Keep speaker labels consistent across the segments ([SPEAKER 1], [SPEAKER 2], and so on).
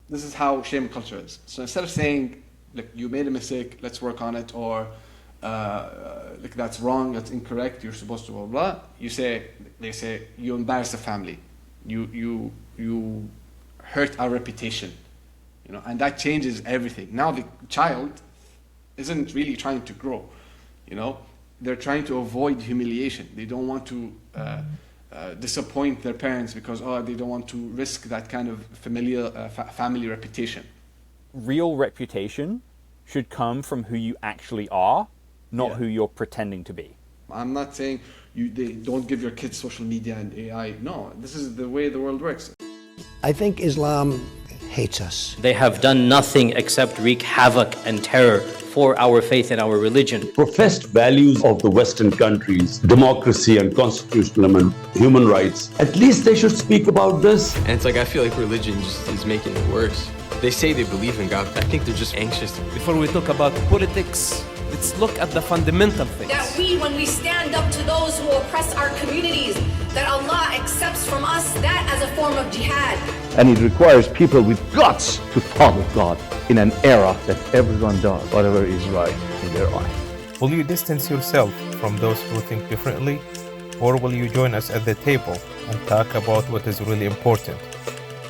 [SPEAKER 1] this is how shame culture is. So instead of saying, look, you made a mistake, let's work on it, or like that's wrong, that's incorrect, you're supposed to blah blah. They say you embarrass the family, you hurt our reputation, and that changes everything. Now the child isn't really trying to grow, they're trying to avoid humiliation. They don't want to disappoint their parents because they don't want to risk that kind of familial family reputation.
[SPEAKER 2] Real reputation should come from who you actually are, not who you're pretending to be.
[SPEAKER 1] I'm not saying they don't give your kids social media and AI. No, this is the way the world works.
[SPEAKER 3] I think Islam hates us.
[SPEAKER 4] They have done nothing except wreak havoc and terror for our faith and our religion.
[SPEAKER 5] Professed values of the Western countries, democracy and constitutional and human rights, at least they should speak about this.
[SPEAKER 6] And it's like, I feel like religion just is making it worse. They say they believe in God, but I think they're just anxious.
[SPEAKER 7] Before we talk about politics, let's look at the fundamental things.
[SPEAKER 8] That when we stand up to those who oppress our communities, that Allah accepts from us that as a form of jihad.
[SPEAKER 9] And it requires people with guts to follow God in an era that everyone does whatever is right in their eyes.
[SPEAKER 10] Will you distance yourself from those who think differently? Or will you join us at the table and talk about what is really important?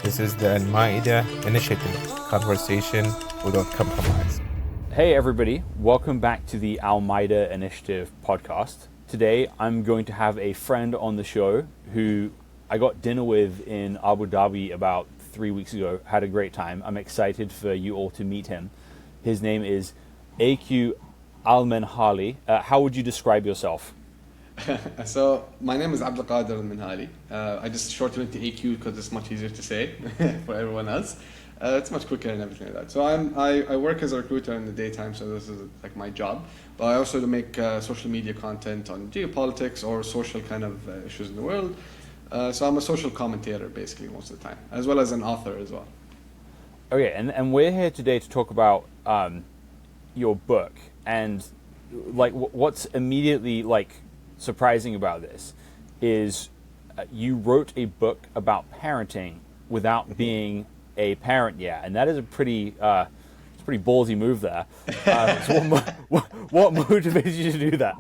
[SPEAKER 10] This is the Al-Ma'idah Initiative, conversation without compromise.
[SPEAKER 2] Hey everybody, welcome back to the Al-Ma'idah Initiative podcast. Today I'm going to have a friend on the show who I got dinner with in Abu Dhabi about 3 weeks ago. Had a great time. I'm excited for you all to meet him. His name is AQ Almenhali. How would you describe yourself?
[SPEAKER 1] So my name is Almenhali. I just shortened it to AQ because it's much easier to say for everyone else. It's much quicker and everything like that. So I work as a recruiter in the daytime, so this is like my job. But I also make social media content on geopolitics or social kind of issues in the world. So I'm a social commentator basically most of the time, as well as an author as well.
[SPEAKER 2] Okay, and we're here today to talk about your book. And like what's immediately like surprising about this is you wrote a book about parenting without being a parent yet, and that is a pretty ballsy move there. So what motivated you to do that?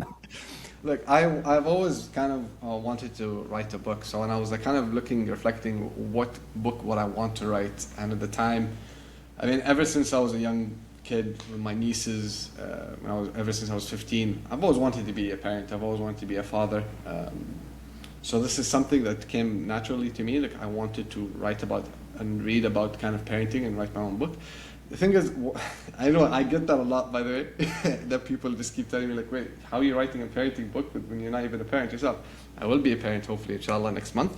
[SPEAKER 1] Look, I've always kind of wanted to write a book. So when I was kind of reflecting what book would I want to write, and at the time, I mean, ever since I was a young kid with my nieces, ever since I was 15, I've always wanted to be a parent. I've always wanted to be a father. So this is something that came naturally to me. Like I wanted to write about and read about kind of parenting and write my own book. The thing is, I know I get that a lot, by the way, that people just keep telling me like, wait, how are you writing a parenting book when you're not even a parent yourself? I will be a parent hopefully, inshallah, next month.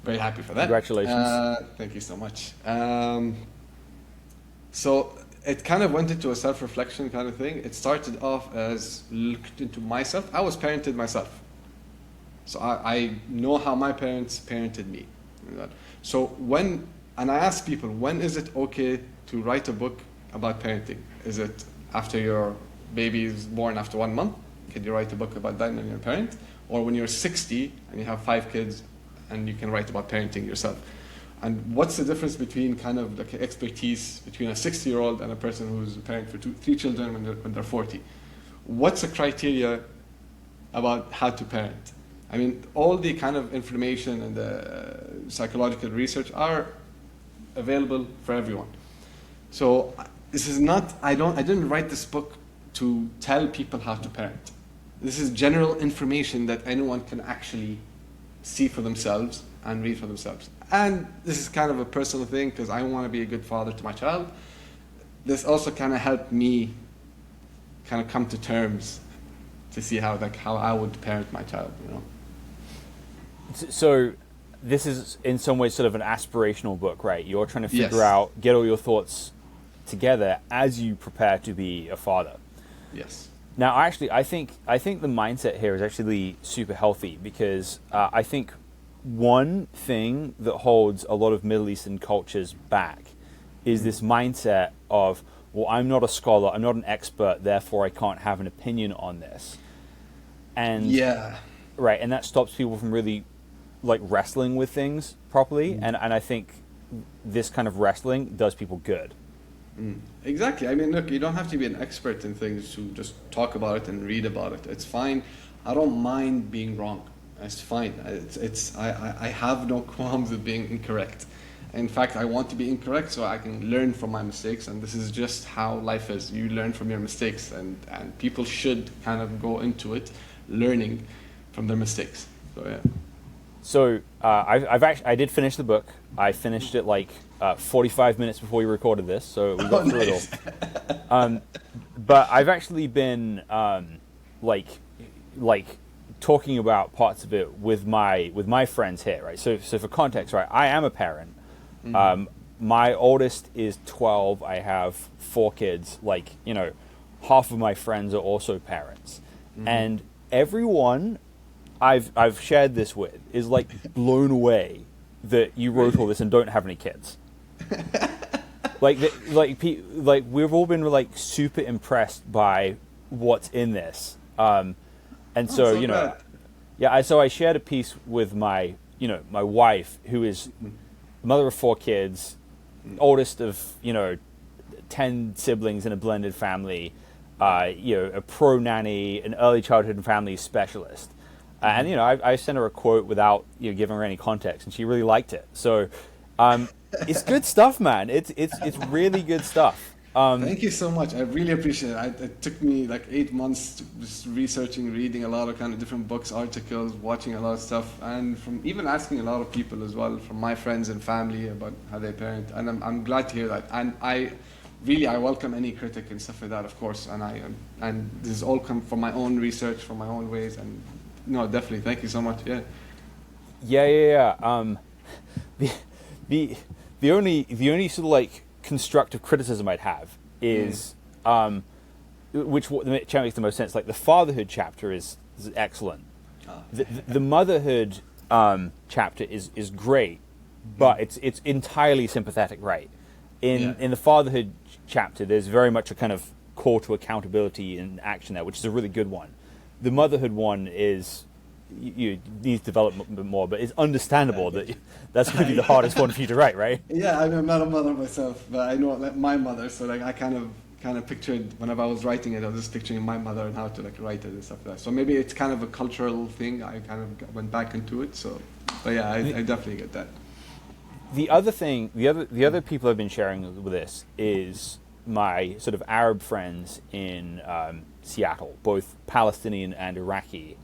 [SPEAKER 1] Very happy for that.
[SPEAKER 2] Congratulations.
[SPEAKER 1] Thank you so much. So it kind of went into a self-reflection kind of thing. It started off as looked into myself. I was parented myself. So I know how my parents parented me. So and I ask people, when is it okay to write a book about parenting? Is it after your baby is born after 1 month? Can you write a book about that when you're a parent? Or when you're 60 and you have 5 kids and you can write about parenting yourself? And what's the difference between kind of like expertise between a 60-year-old and a person who's a parent for 3 children when they're 40? What's the criteria about how to parent? I mean, all the kind of information and the psychological research are available for everyone. So this is not, I didn't write this book to tell people how to parent. This is general information that anyone can actually see for themselves and read for themselves. And this is kind of a personal thing because I want to be a good father to my child. This also kind of helped me kind of come to terms to see how I would parent my child,
[SPEAKER 2] So this is in some ways sort of an aspirational book, right? You're trying to figure out, get all your thoughts together as you prepare to be a father.
[SPEAKER 1] Yes.
[SPEAKER 2] Now, actually, I think the mindset here is actually super healthy because I think one thing that holds a lot of Middle Eastern cultures back is this mindset of, well, I'm not a scholar, I'm not an expert, therefore I can't have an opinion on this. And right, and that stops people from really like wrestling with things properly. And I think this kind of wrestling does people good.
[SPEAKER 1] Exactly. I mean, look, you don't have to be an expert in things to just talk about it and read about it. It's fine. I don't mind being wrong. It's fine. I have no qualms with being incorrect. In fact, I want to be incorrect so I can learn from my mistakes, and this is just how life is. You learn from your mistakes, and people should kind of go into it learning from their mistakes. So yeah.
[SPEAKER 2] So I did finish the book. I finished it like 45 minutes before we recorded this, so we got through it all. But I've actually been like talking about parts of it with my friends here, right? So for context, right? I am a parent. My oldest is 12. I have 4 kids. Like, you know, half of my friends are also parents, and everyone I've shared this with is like blown away that you wrote all this and don't have any kids. like we've all been like super impressed by what's in this. And so you know, so I shared a piece with my wife, who is mother of 4 kids, oldest of 10 siblings in a blended family, a pro nanny, an early childhood and family specialist. And I sent her a quote without giving her any context, and she really liked it. So it's good stuff, man. It's really good stuff.
[SPEAKER 1] Thank you so much. I really appreciate it. It took me like 8 months just researching, reading a lot of kind of different books, articles, watching a lot of stuff, and from even asking a lot of people as well, from my friends and family about how they parent. And I'm glad to hear that. And I welcome any critic and stuff like that, of course. And this has all come from my own research, from my own ways. And no, definitely. Thank you so much. Yeah.
[SPEAKER 2] The only sort of like constructive criticism I'd have is which makes the most sense. Like the fatherhood chapter is excellent. The motherhood chapter is great, but it's entirely sympathetic, right? In the fatherhood chapter, there's very much a kind of call to accountability and action there, which is a really good one. The motherhood one is needs development more, but it's understandable that that's going to be the hardest one for you to write, right?
[SPEAKER 1] Yeah, I'm not a mother myself, but I know like my mother, so like I kind of pictured whenever I was writing it, I was just picturing my mother and how to like write it and stuff like that. So maybe it's kind of a cultural thing. I kind of went back into it. So, but yeah, I definitely get that.
[SPEAKER 2] The other thing, the other people I've been sharing with this is my sort of Arab friends in Seattle, both Palestinian and Iraqi,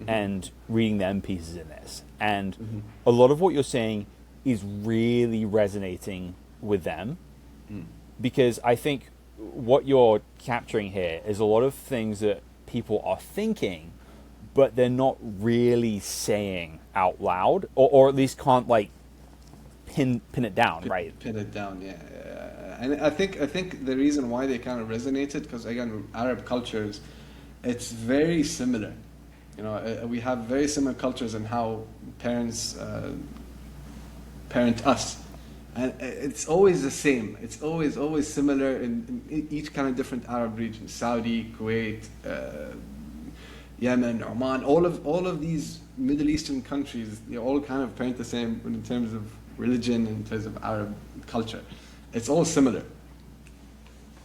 [SPEAKER 2] and reading them pieces in this. And a lot of what you're saying is really resonating with them, because I think what you're capturing here is a lot of things that people are thinking, but they're not really saying out loud, or at least can't like pin it down, right?
[SPEAKER 1] Pin it down, yeah. And I think the reason why they kind of resonated, because again, Arab cultures, it's very similar. We have very similar cultures in how parents parent us, and it's always the same. It's always similar in each kind of different Arab region: Saudi, Kuwait, Yemen, Oman. All of these Middle Eastern countries, they all kind of parent the same in terms of religion, in terms of Arab culture. It's all similar.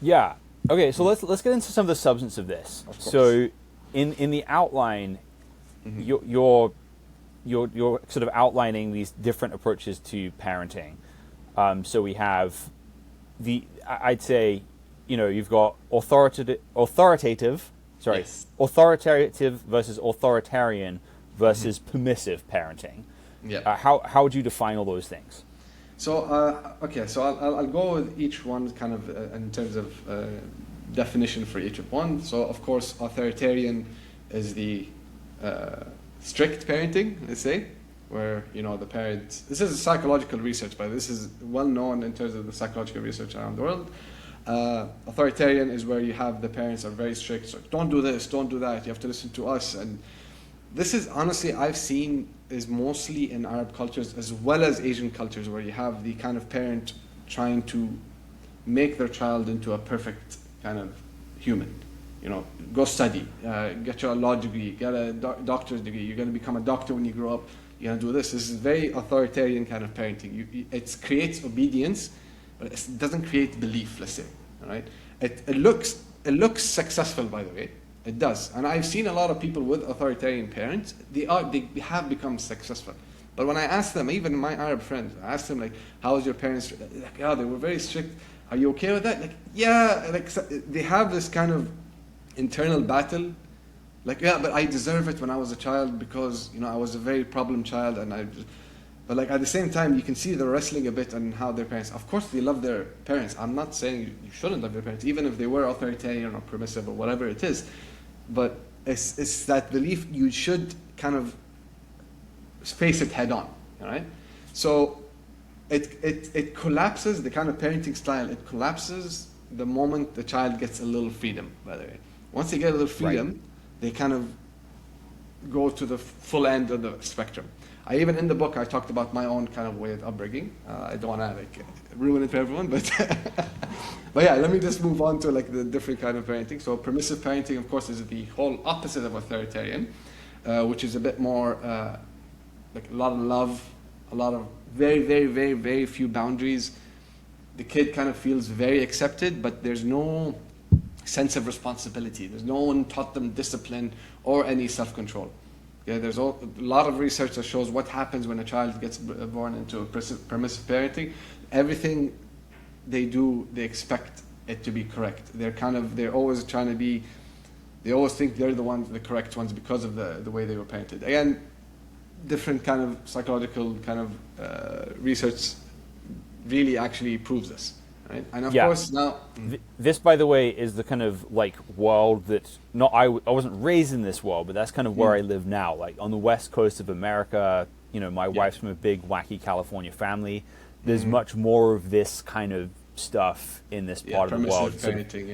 [SPEAKER 2] Yeah. Okay. So let's get into some of the substance of this.
[SPEAKER 1] Of course.
[SPEAKER 2] So in the outline, you're sort of outlining these different approaches to parenting. So we have I'd say, you've got authoritative versus authoritarian versus permissive parenting.
[SPEAKER 1] Yeah.
[SPEAKER 2] How would you define all those things?
[SPEAKER 1] So so I'll go with each one kind of in terms of definition for each of one. So of course, authoritarian is the strict parenting, let's say, where the parent. This is psychological research, but this is well known in terms of the psychological research around the world. Authoritarian is where you have the parents are very strict, so don't do this, don't do that, you have to listen to us. And this is honestly, I've seen, is mostly in Arab cultures as well as Asian cultures, where you have the kind of parent trying to make their child into a perfect kind of human. Go study, get your law degree, get a doctor's degree, you're going to become a doctor when you grow up. you're gonna do this. This is very authoritarian kind of parenting. It creates obedience, but it doesn't create belief. Let's say, all right. It looks successful, by the way. It does, and I've seen a lot of people with authoritarian parents. They have become successful. But when I ask them, even my Arab friends, I ask them like, "How was your parents?" Like, "Yeah, they were very strict. Are you okay with that?" Like, "Yeah." Like, so they have this kind of internal battle. Like, "Yeah, but I deserve it when I was a child because I was a very problem child." But like at the same time, you can see they're wrestling a bit on how their parents. Of course, they love their parents. I'm not saying you shouldn't love your parents, even if they were authoritarian or permissive or whatever it is. But it's that belief you should kind of face it head on, all right? So it collapses, the kind of parenting style, it collapses the moment the child gets a little freedom, by the way. Once they get a little freedom, they kind of go to the full end of the spectrum. Even in the book, I talked about my own kind of way of upbringing. I don't want to ruin it for everyone, but but yeah, let me just move on to like the different kind of parenting. So permissive parenting, of course, is the whole opposite of authoritarian, which is a bit more like a lot of love, a lot of very, very, very, very few boundaries. The kid kind of feels very accepted, but there's no sense of responsibility. There's no one taught them discipline or any self-control. Yeah, there's a lot of research that shows what happens when a child gets born into a permissive parenting. Everything they do, they expect it to be correct. They're always trying to be, they always think they're the correct ones because of the way they were parented. Again, different kind of psychological kind of research really actually proves this. Right? And of course now...
[SPEAKER 2] This, by the way, is the kind of like world that, I wasn't raised in this world, but that's kind of where I live now. Like on the west coast of America, my wife's from a big, wacky California family. There's much more of this kind of stuff in this part of the world. Permissive parenting,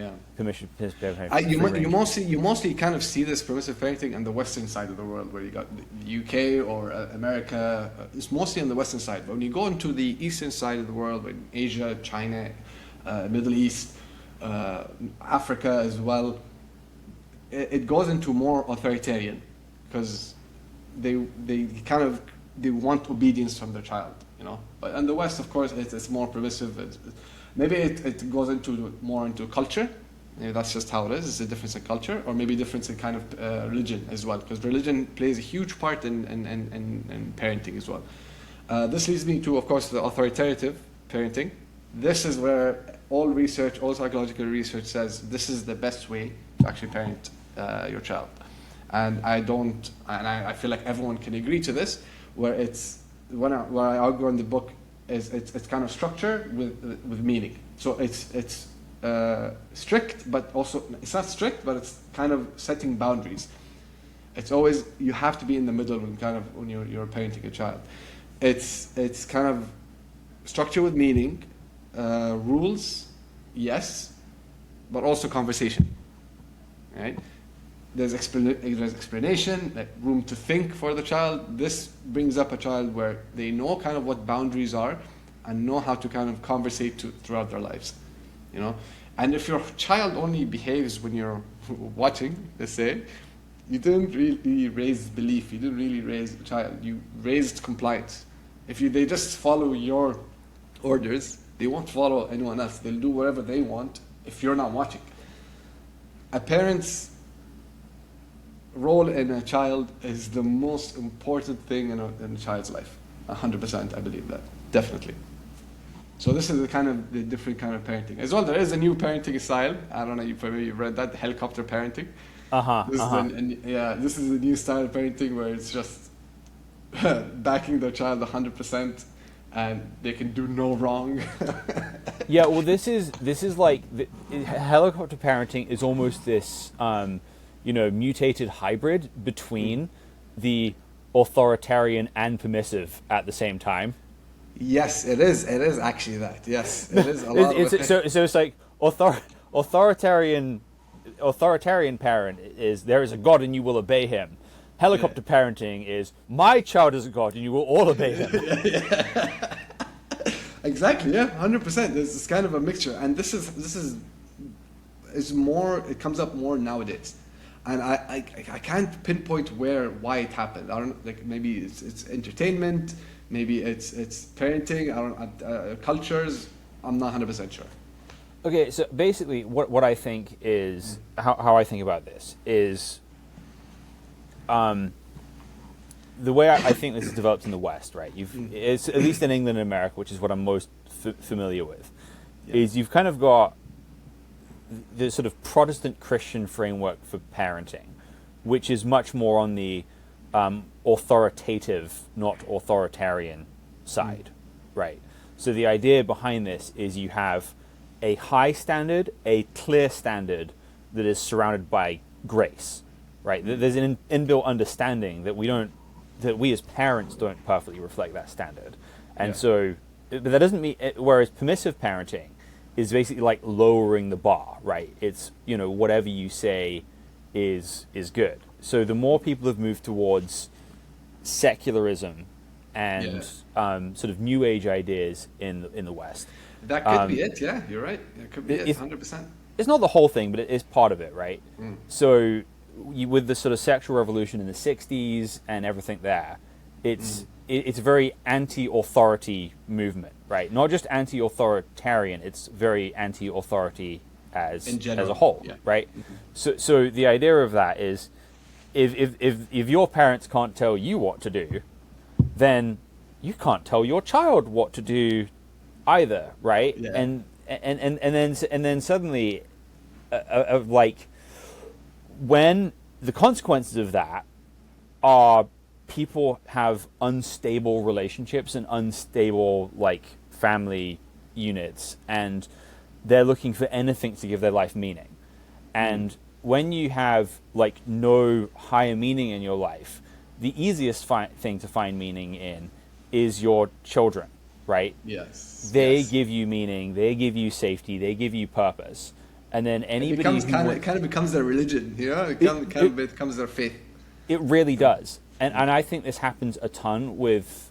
[SPEAKER 1] You mostly kind of see this permissive parenting on the western side of the world, where you got the UK or America. It's mostly on the western side. But when you go into the eastern side of the world, like Asia, China, Middle East, Africa as well, it goes into more authoritarian because they want obedience from their child, But in the West, of course, it's more permissive. Maybe it goes more into culture. Maybe that's just how it is. It's a difference in culture, or maybe difference in kind of religion as well, because religion plays a huge part in parenting as well. This leads me to, of course, the authoritative parenting. This is where all psychological research says this is the best way to actually parent your child. And I feel like everyone can agree to this, where where I argue in the book is it's kind of structure with meaning. So it's strict, but also it's not strict, but it's kind of setting boundaries. It's always, you have to be in the middle when you're parenting a child. It's kind of structure with meaning, rules, yes, but also conversation, right? There's explanation, like room to think for the child. This brings up a child where they know kind of what boundaries are and know how to kind of conversate throughout their lives, And if your child only behaves when you're watching, let's say, you didn't really raise belief, you didn't really raise the child, you raised compliance. If they just follow your orders, they won't follow anyone else. They'll do whatever they want if you're not watching. A parent's role in a child is the most important thing in a child's life. 100%, I believe that. Definitely. So this is the different kind of parenting. As well, there is a new parenting style. I don't know, you've read that, helicopter parenting. This is a new style of parenting where it's just backing their child 100% and they can do no wrong.
[SPEAKER 2] Yeah, well, this is like helicopter parenting is almost this mutated hybrid between the authoritarian and permissive at the same time.
[SPEAKER 1] Yes, it is. It is actually that. Yes, it is a lot.
[SPEAKER 2] So it's like authoritarian parent is, there is a God and you will obey him. Helicopter parenting is, my child is a God and you will all obey him.
[SPEAKER 1] Exactly. Yeah, 100%. It's kind of a mixture, and this is more. It comes up more nowadays. and I can't pinpoint why it happened. I don't like, maybe it's entertainment, maybe it's parenting. I don't cultures. I'm not 100% sure.
[SPEAKER 2] Okay, so basically, what I think is how I think about this is, the way I think this is developed in the West, right? It's at least in England and America, which is what I'm most familiar with, is you've kind of got the sort of Protestant Christian framework for parenting, which is much more on the authoritative, not authoritarian side, right? So the idea behind this is you have a high standard, a clear standard that is surrounded by grace, right? There's an inbuilt understanding that we as parents don't perfectly reflect that standard. And so, but that doesn't mean, whereas permissive parenting is basically like lowering the bar, right? It's, whatever you say is good. So the more people have moved towards secularism and sort of new age ideas in the West.
[SPEAKER 1] That could be it, yeah, you're right. It could be it, 100%.
[SPEAKER 2] It's not the whole thing, but it is part of it, right? So with the sort of sexual revolution in the 60s and everything there, it's a very anti-authority movement, right? Not just anti-authoritarian, it's very anti-authority as a whole, right? So the idea of that is, if your parents can't tell you what to do, then you can't tell your child what to do either, right? And then suddenly, like, when the consequences of that are people have unstable relationships and unstable, like, family units, and they're looking for anything to give their life meaning. And when you have, like, no higher meaning in your life, the easiest thing to find meaning in is your children, right?
[SPEAKER 1] Yes.
[SPEAKER 2] They give you meaning, they give you safety, they give you purpose. And then anybody
[SPEAKER 1] it kind of becomes their religion, it becomes their faith.
[SPEAKER 2] It really does. And I think this happens a ton with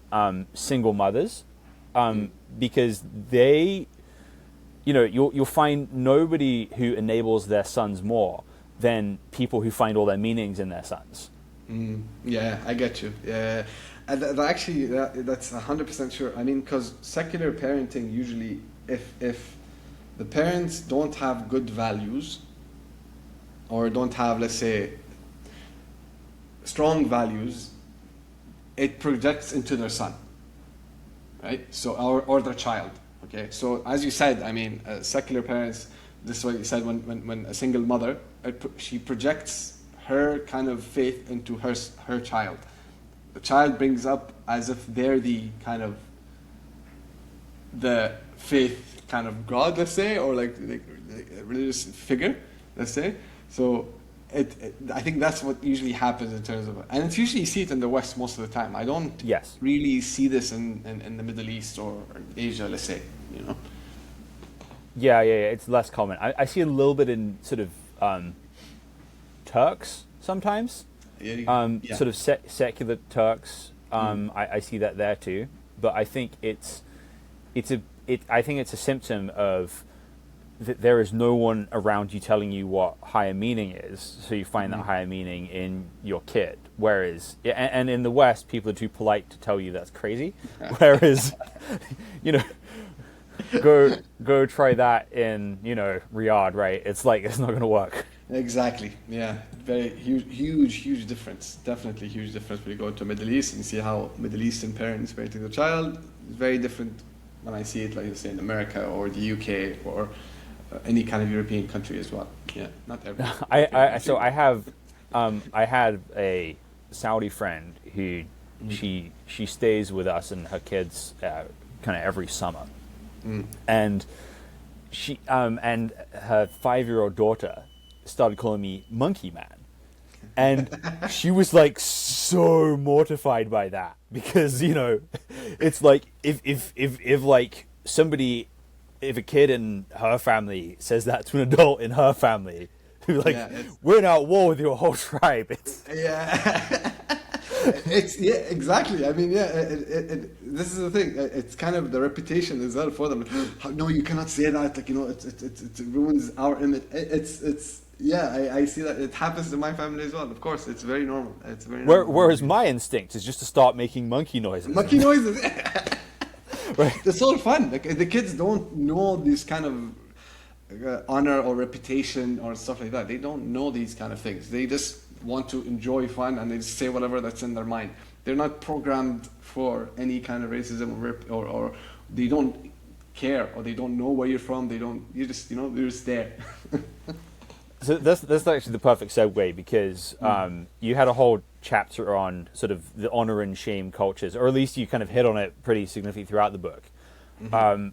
[SPEAKER 2] single mothers, because they, you'll find nobody who enables their sons more than people who find all their meanings in their sons.
[SPEAKER 1] Yeah, I get you. Yeah, and that's 100% sure. I mean, because secular parenting usually, if the parents don't have good values, or don't have, let's say, strong values, it projects into their son, right? So, or their child. Okay. So, as you said, I mean, secular parents. This is what you said when a single mother, she projects her kind of faith into her child. The child brings up as if they're the kind of the faith kind of God, let's say, or like a religious figure, let's say. So I think that's what usually happens in terms of, and it's usually you see it in the West most of the time. I don't really see this in the Middle East or Asia, let's say,
[SPEAKER 2] Yeah, it's less common. I see a little bit in sort of Turks sometimes, sort of secular Turks. I see that there too, but I think it's a symptom of that there is no one around you telling you what higher meaning is, so you find that higher meaning in your kid. Whereas, and in the West, people are too polite to tell you that's crazy. Whereas, go try that in Riyadh, right? It's like it's not going to work.
[SPEAKER 1] Exactly. Yeah. Very huge difference. Definitely huge difference when you go to Middle East and see how Middle Eastern parents parenting their child. It's very different when I see it, like you say, in America or the UK or any kind of European country as well. Yeah, not every.
[SPEAKER 2] I had a Saudi friend who she stays with us and her kids kind of every summer, and she and her 5-year-old daughter started calling me Monkey Man, and she was like so mortified by that because it's like if like somebody. If a kid in her family says that to an adult in her family, like, we're now at war with your whole tribe.
[SPEAKER 1] It's yeah, exactly. I mean, yeah. This is the thing. It's kind of the reputation as well for them. No, you cannot say that. Like, you know, it ruins our image. It's yeah. I see that it happens in my family as well. Of course, it's very normal. It's very normal.
[SPEAKER 2] Whereas my instinct is just to start making monkey noises.
[SPEAKER 1] Monkey noises.
[SPEAKER 2] Right.
[SPEAKER 1] It's all fun. Like the kids don't know these kind of honor or reputation or stuff like that. They don't know these kind of things. They just want to enjoy fun and they just say whatever that's in their mind. They're not programmed for any kind of racism or they don't care or they don't know where you're from. They don't. You just you're just there.
[SPEAKER 2] So that's actually the perfect segue because you had a whole chapter on sort of the honor and shame cultures, or at least you kind of hit on it pretty significantly throughout the book. Mm-hmm.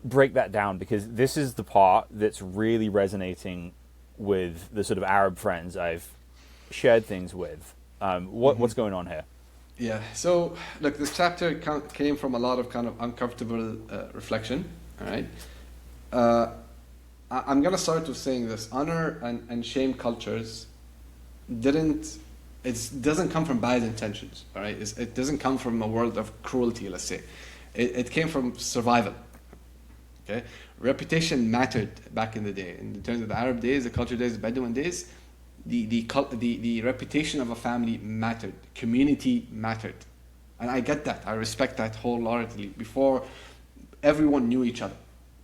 [SPEAKER 2] Break that down, because this is the part that's really resonating with the sort of Arab friends I've shared things with. What's going on here?
[SPEAKER 1] Yeah, so look, this chapter came from a lot of kind of uncomfortable reflection, all right? I'm going to start with saying this. Honor and shame cultures doesn't come from bad intentions, all right? It doesn't come from a world of cruelty, let's say. It came from survival, okay? Reputation mattered back in the day. In terms of the Arab days, the culture days, the Bedouin days, the reputation of a family mattered. Community mattered. And I get that. I respect that wholeheartedly. Before, everyone knew each other.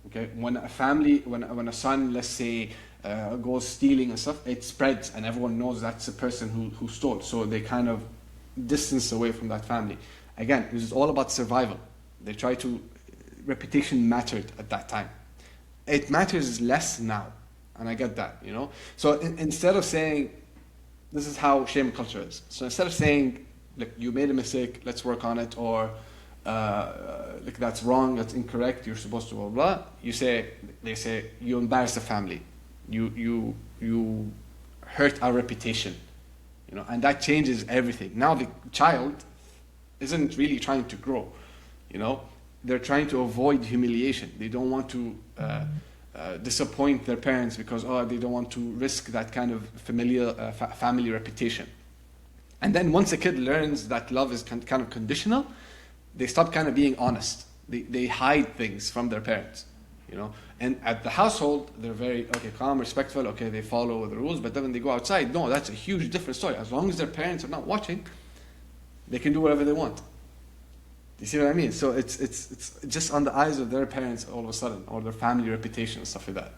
[SPEAKER 1] Okay, when a family, when a son, let's say, goes stealing and stuff, it spreads, and everyone knows that's the person who stole. So they kind of distance away from that family. Again, this is all about survival. They try to. Reputation mattered at that time. It matters less now, and I get that. So instead of saying, this is how shame culture is. So instead of saying, look, you made a mistake, let's work on it, or like that's wrong, that's incorrect, you're supposed to blah blah. They say you embarrass the family, you hurt our reputation, and that changes everything. Now the child isn't really trying to grow, they're trying to avoid humiliation. They don't want to disappoint their parents because they don't want to risk that kind of familial family reputation. And then once a kid learns that love is kind of conditional, they stop kind of being honest. They hide things from their parents, And at the household, they're very, calm, respectful, they follow the rules. But then when they go outside, no, that's a huge different story. As long as their parents are not watching, they can do whatever they want. You see what I mean? So it's just on the eyes of their parents all of a sudden, or their family reputation and stuff like that,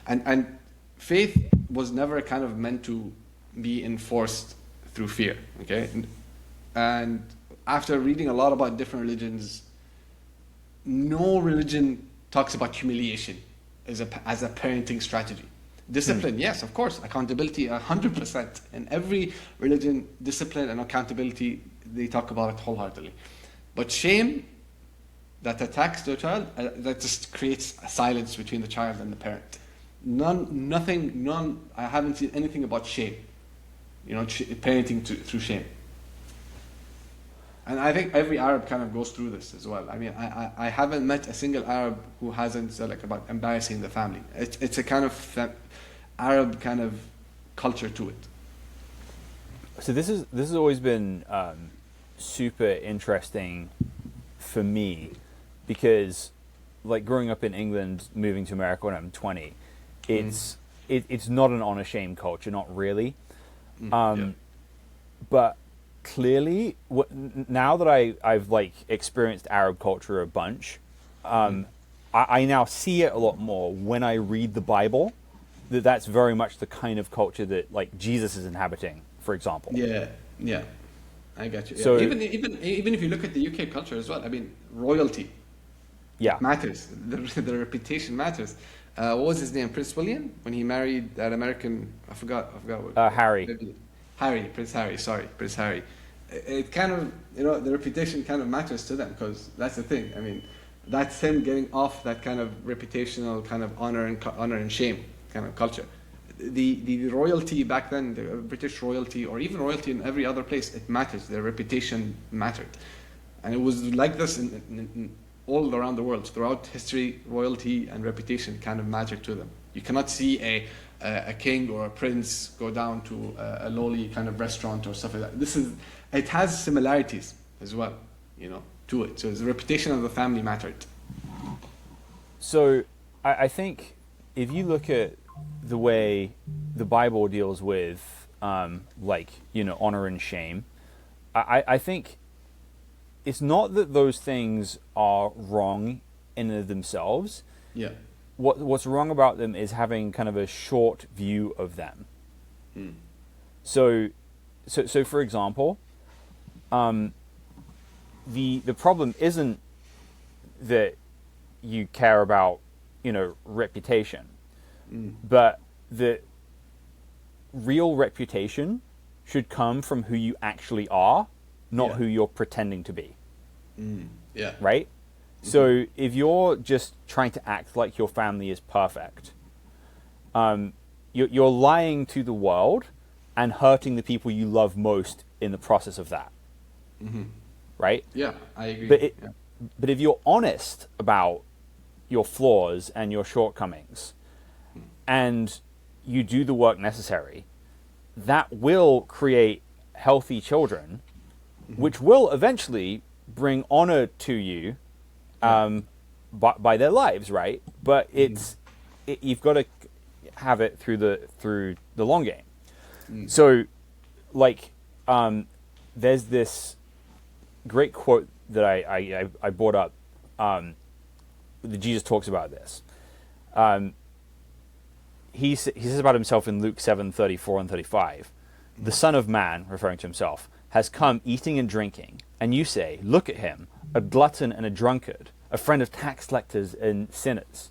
[SPEAKER 1] And faith was never kind of meant to be enforced through fear, okay? And after reading a lot about different religions, no religion talks about humiliation as a parenting strategy. Discipline, yes, of course. Accountability, 100%. In every religion, discipline and accountability, they talk about it wholeheartedly. But shame that attacks the child, that just creates a silence between the child and the parent. I haven't seen anything about shame. Parenting through shame. And I think every Arab kind of goes through this as well. I mean, I haven't met a single Arab who hasn't said about embarrassing the family. It's a kind of Arab kind of culture to it.
[SPEAKER 2] So this has always been super interesting for me, because like growing up in England, moving to America when I'm 20, it's not an honor shame culture, not really. But clearly, now that I've like experienced Arab culture a bunch, I now see it a lot more when I read the Bible. That's very much the kind of culture that like Jesus is inhabiting, for example.
[SPEAKER 1] Yeah, I got you. Yeah.
[SPEAKER 2] So
[SPEAKER 1] even if you look at the UK culture as well, I mean, royalty, matters. The reputation matters. What was his name? Prince William, when he married that American, I forgot what. Prince Harry. It kind of, the reputation kind of matters to them, because that's the thing. I mean, that's him getting off that kind of reputational kind of honor and shame kind of culture. The royalty back then, the British royalty, or even royalty in every other place, it matters. Their reputation mattered, and it was like this in all around the world. Throughout history, royalty and reputation kind of mattered to them. You cannot see a king or a prince go down to a lowly kind of restaurant or stuff like that. It has similarities as well, you know, to it. So the reputation of the family mattered.
[SPEAKER 2] So I think if you look at the way the Bible deals with, like, you know, honor and shame, I think it's not that those things are wrong in and of themselves.
[SPEAKER 1] Yeah.
[SPEAKER 2] What's wrong about them is having kind of a short view of them. So for example, the problem isn't that you care about, you know, reputation, but the real reputation should come from who you actually are, not who you're pretending to be.
[SPEAKER 1] Yeah.
[SPEAKER 2] Right? So if you're just trying to act like your family is perfect, you're lying to the world and hurting the people you love most in the process of that. Right?
[SPEAKER 1] Yeah, I agree.
[SPEAKER 2] But if you're honest about your flaws and your shortcomings, and you do the work necessary, that will create healthy children, which will eventually bring honor to you by their lives, right? But you've got to have it through the long game. So, like, there's this great quote that I brought up. That Jesus talks about this. He says about himself in Luke 7:34 and 35, the Son of Man, referring to himself, has come eating and drinking, and you say, look at him, a glutton and a drunkard, a friend of tax collectors and sinners.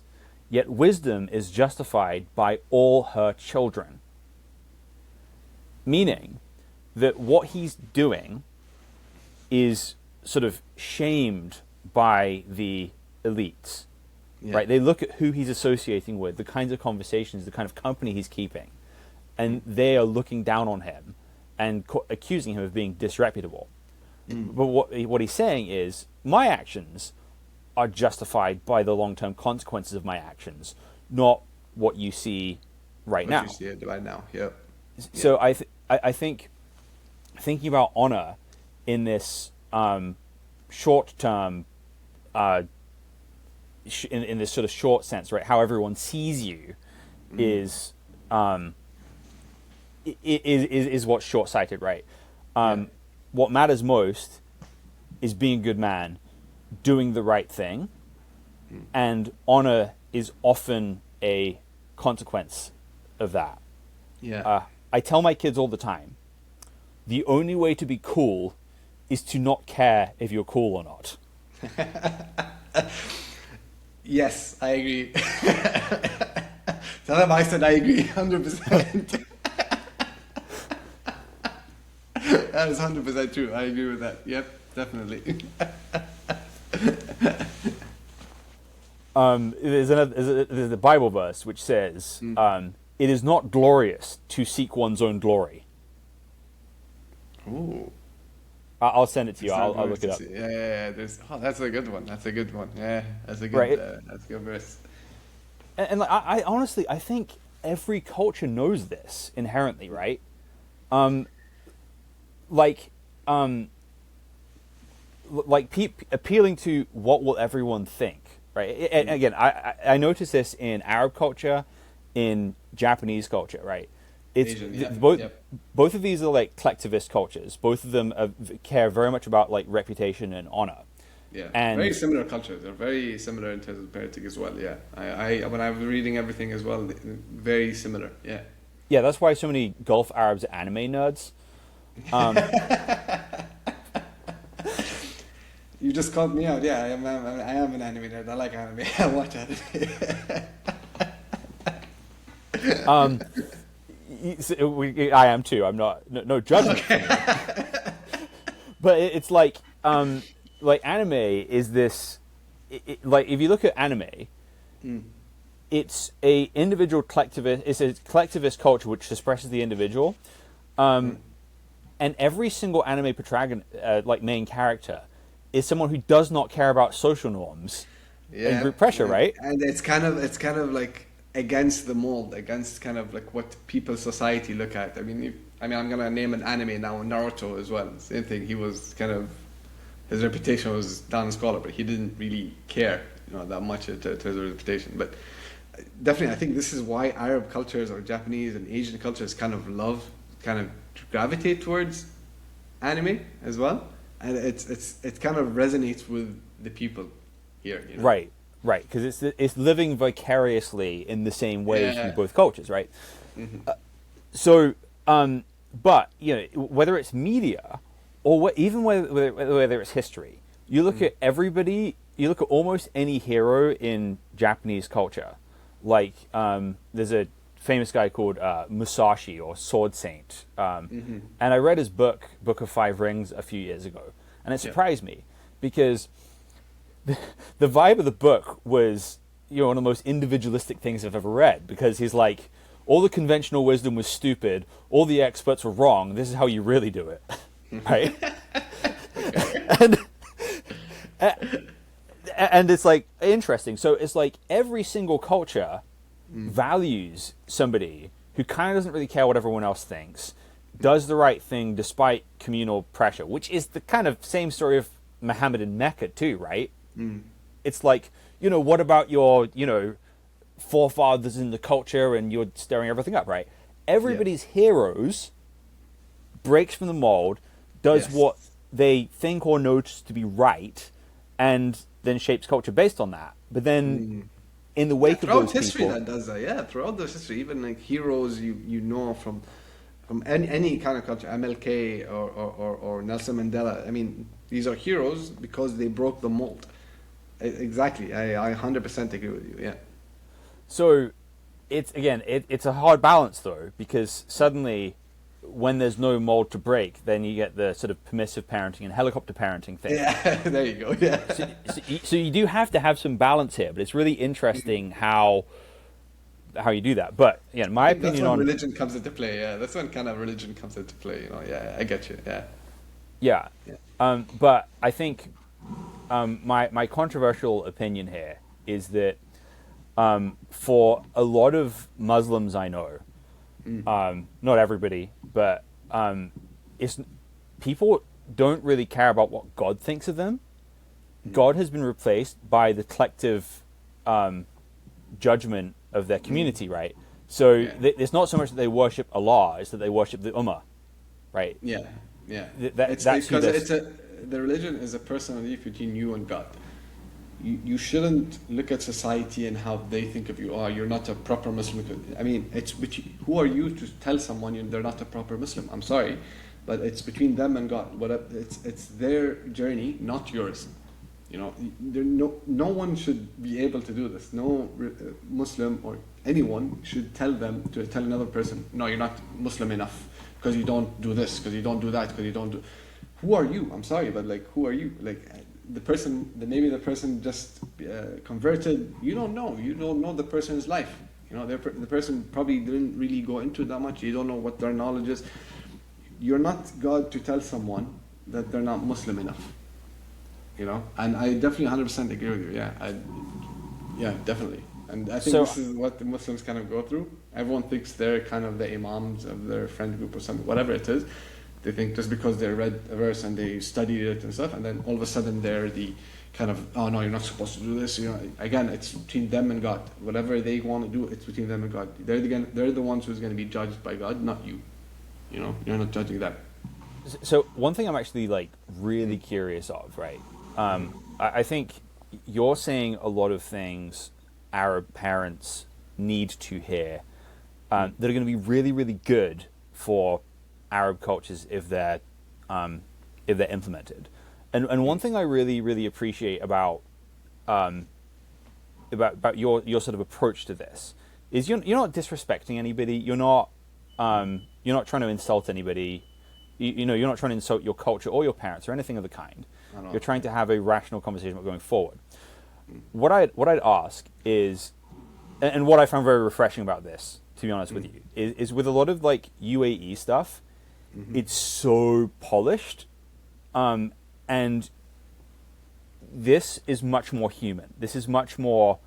[SPEAKER 2] Yet wisdom is justified by all her children. Meaning that what he's doing is sort of shamed by the elites, right? They look at who he's associating with, the kinds of conversations, the kind of company he's keeping, and they are looking down on him and accusing him of being disreputable. But what he's saying is, my actions are justified by the long-term consequences of my actions, not what you see right now.
[SPEAKER 1] You see it right now, yeah.
[SPEAKER 2] So I think thinking about honor in this short-term, in this sort of short sense, right? How everyone sees you is what's short-sighted, right? What matters most is being a good man, doing the right thing, and honor is often a consequence of that. I tell my kids all the time, the only way to be cool is to not care if you're cool or not.
[SPEAKER 1] Yes, I agree. Tell them I said I agree 100%. That is 100% true. I agree with that. Yep, definitely.
[SPEAKER 2] There's the Bible verse which says, it is not glorious to seek one's own glory.
[SPEAKER 1] Ooh.
[SPEAKER 2] I'll send it to you. I'll look it up.
[SPEAKER 1] Yeah. That's a good one. That's a good one. Yeah, that's a good. That's a good verse.
[SPEAKER 2] And I honestly, I think every culture knows this inherently, right? Appealing to what will everyone think, right? And again, I notice this in Arab culture, in Japanese culture, right? It's
[SPEAKER 1] Asian,
[SPEAKER 2] both of these are like collectivist cultures. Both of them care very much about like reputation and honor.
[SPEAKER 1] Yeah,
[SPEAKER 2] and
[SPEAKER 1] very similar cultures. They're very similar in terms of parenting as well. Yeah, I when I was reading everything as well, very similar. Yeah.
[SPEAKER 2] Yeah, that's why so many Gulf Arabs are anime nerds.
[SPEAKER 1] You just called me out. Yeah, I am an anime nerd. I like anime. I watch anime.
[SPEAKER 2] I am too. I'm not no judgment. Okay. But it's like anime is this. Like if you look at anime, it's a individual collectivist. It's a collectivist culture which expresses the individual, and every single anime protagonist, like main character, is someone who does not care about social norms and group pressure, right?
[SPEAKER 1] And it's kind of like against the mold, against kind of like what people's society look at. I mean, I'm gonna name an anime now, Naruto as well. Same thing. He was kind of, his reputation was down scholar, but he didn't really care, that much to his reputation. But definitely, I think this is why Arab cultures or Japanese and Asian cultures kind of gravitate towards anime as well, and it kind of resonates with the people here.
[SPEAKER 2] Right, because it's living vicariously in the same way through both cultures, right? Mm-hmm. But whether it's media or even whether it's history, you look at everybody. You look at almost any hero in Japanese culture. Like there's a famous guy called Musashi, or Sword Saint, and I read his Book of Five Rings, a few years ago, and it surprised me because the vibe of the book was one of the most individualistic things I've ever read, because he's like, all the conventional wisdom was stupid, all the experts were wrong, this is how you really do it. Right? and it's like interesting. So it's like every single culture values somebody who kind of doesn't really care what everyone else thinks, does the right thing despite communal pressure, which is the kind of same story of Muhammad in Mecca too, right? It's like, what about your, forefathers in the culture, and you're stirring everything up, right? Everybody's heroes breaks from the mold, does what they think or know to be right, and then shapes culture based on that. But then in the wake of those
[SPEAKER 1] history
[SPEAKER 2] people,
[SPEAKER 1] that does that, throughout the history, even like heroes from any kind of culture, MLK or Nelson Mandela. I mean, these are heroes because they broke the mold. Exactly, I 100% agree with you. Yeah.
[SPEAKER 2] So it's a hard balance though, because suddenly when there's no mold to break, then you get the sort of permissive parenting and helicopter parenting thing.
[SPEAKER 1] Yeah, there you go. Yeah.
[SPEAKER 2] So you do have to have some balance here, but it's really interesting how you do that. But my opinion
[SPEAKER 1] that's when
[SPEAKER 2] on
[SPEAKER 1] religion comes into play. Yeah, that's when kind of religion comes into play. Yeah, I get you. Yeah.
[SPEAKER 2] Yeah. But I think my controversial opinion here is that for a lot of Muslims I know, not everybody, but people don't really care about what God thinks of them. God has been replaced by the collective judgment of their community, right? So it's not so much that they worship Allah, it's that they worship the Ummah, right?
[SPEAKER 1] Yeah.
[SPEAKER 2] That's
[SPEAKER 1] because the religion is a personal belief between you and God. You shouldn't look at society and how they think of you. Oh, you're not a proper Muslim. I mean, who are you to tell someone they're not a proper Muslim? I'm sorry, but it's between them and God. It's their journey, not yours. No one should be able to do this. No Muslim or anyone should tell another person, no, you're not Muslim enough because you don't do this, because you don't do that, because you don't do. Who are you? I'm sorry, but who are you? Maybe the person just converted. You don't know. You don't know the person's life. The person probably didn't really go into that much. You don't know what their knowledge is. You're not God to tell someone that they're not Muslim enough. And I definitely 100% agree with you. Yeah, definitely. And I think this is what the Muslims kind of go through. Everyone thinks they're kind of the imams of their friend group or something, whatever it is. They think just because they read a verse and they studied it and stuff, and then all of a sudden they're the kind of, oh no, you're not supposed to do this. Again, it's between them and God. Whatever they want to do, it's between them and God. They're the ones who's going to be judged by God, not you. You're not judging them.
[SPEAKER 2] So one thing I'm actually really curious of, right? I think you're saying a lot of things Arab parents need to hear that are going to be really, really good for Arab cultures if they're implemented. And one thing I really, really appreciate about your sort of approach to this is you're not disrespecting anybody. You're not trying to insult anybody. You're not trying to insult your culture or your parents or anything of the kind. You're trying to have a rational conversation about going forward. What I'd ask is, and what I found very refreshing about this, to be honest with you, is with a lot of UAE stuff, it's so polished, and this is much more human. This is much more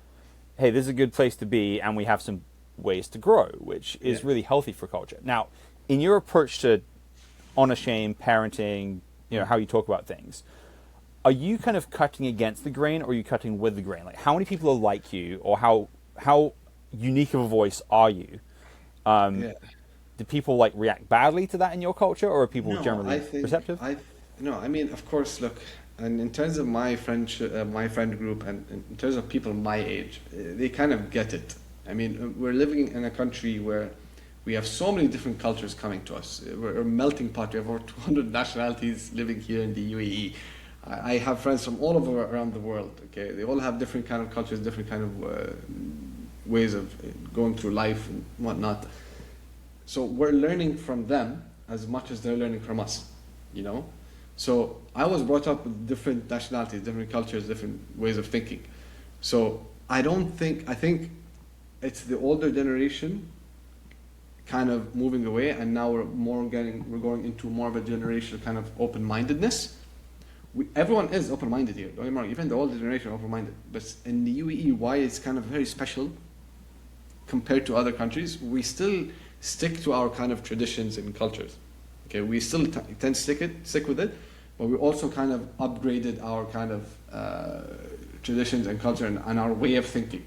[SPEAKER 2] hey, this is a good place to be, and we have some ways to grow, which is really healthy for culture. Now, in your approach to honor shame, parenting, how you talk about things, are you kind of cutting against the grain, or are you cutting with the grain? Like, how many people are like you, or how unique of a voice are you? Do people like react badly to that in your culture, or are people generally receptive?
[SPEAKER 1] No, I mean, of course, look, and in terms of my friend group, and in terms of people my age, they kind of get it. I mean, we're living in a country where we have so many different cultures coming to us. We're a melting pot. We have over 200 nationalities living here in the UAE. I have friends from all over around the world. Okay, they all have different kind of cultures, different kind of ways of going through life and whatnot. So we're learning from them as much as they're learning from us. So I was brought up with different nationalities, different cultures, different ways of thinking. So I think it's the older generation kind of moving away, and now we're going into more of a generation kind of open-mindedness. Everyone is open-minded here, don't get me wrong, even the older generation are open-minded. But in the UAE, why it's kind of very special compared to other countries, we still stick to our kind of traditions and cultures. Okay, we still tend to stick with it, but we also kind of upgraded our kind of traditions and culture and our way of thinking.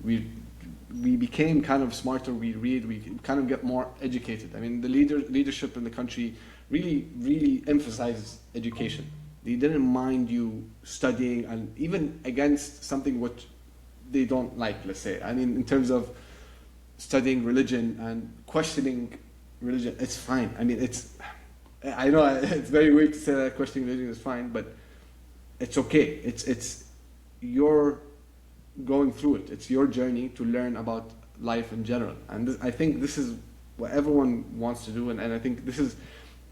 [SPEAKER 1] We became kind of smarter, we read, we kind of get more educated. I mean, the leadership in the country really emphasizes education. They didn't mind you studying, and even against something which they don't like, let's say. I mean, in terms of studying religion and questioning religion, it's fine. I mean, I know it's very weird to say that questioning religion is fine, but it's okay. It's you're going through it. It's your journey to learn about life in general. And I think this is what everyone wants to do, and I think this is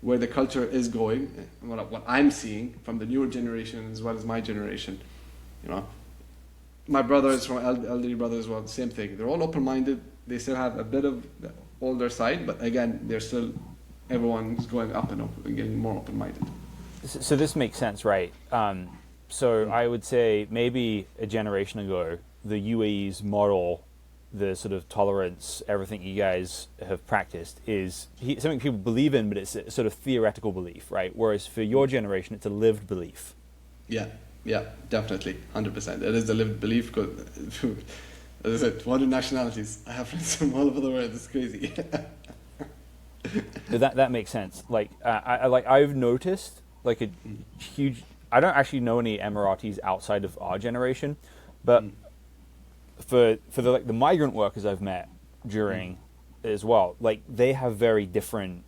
[SPEAKER 1] where the culture is going, what I'm seeing from the newer generation as well as my generation. My brothers, from elderly brothers as well, the same thing. They're all open-minded. They still have a bit of the older side, but again, everyone's going up and up and getting more open-minded.
[SPEAKER 2] So this makes sense, right? So I would say maybe a generation ago, the UAE's model, the sort of tolerance, everything you guys have practiced is something people believe in, but it's a sort of theoretical belief, right? Whereas for your generation, it's a lived belief.
[SPEAKER 1] Yeah, definitely, 100%. It is a lived belief because, as I said, 200 nationalities. I have friends from all over the world. It's crazy.
[SPEAKER 2] That makes sense. Like I've noticed like a huge. I don't actually know any Emiratis outside of our generation, but for the migrant workers I've met during as well, like they have very different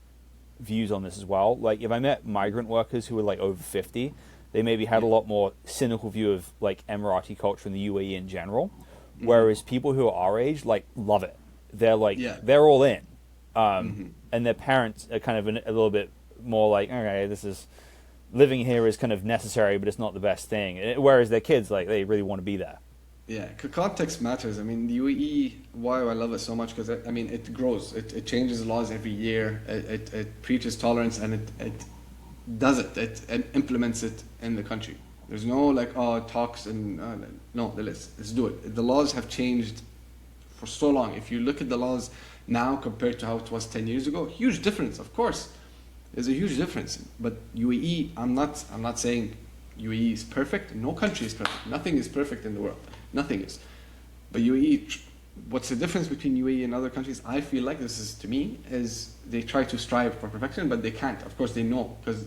[SPEAKER 2] views on this as well. Like if I met migrant workers who were like over 50, they maybe had a lot more cynical view of like Emirati culture in the UAE in general, whereas people who are our age like love it. They're like they're all in, and their parents are kind of a little bit more like, okay, this is. Living here is kind of necessary, but it's not the best thing. Whereas their kids, like, they really want to be there.
[SPEAKER 1] Yeah, context matters. I mean, the UAE, why I love it so much, because, I mean, it grows. It changes laws every year. It preaches tolerance, and it does it. It implements it in the country. There's no, like, talks and... no, let's do it. The laws have changed for so long. If you look at the laws now compared to how it was 10 years ago, huge difference, of course. There's a huge difference, but UAE, I'm not saying UAE is perfect. No country is perfect. Nothing is perfect in the world. Nothing is. But UAE, what's the difference between UAE and other countries? I feel like this is, to me, is they try to strive for perfection, but they can't. Of course, they know, because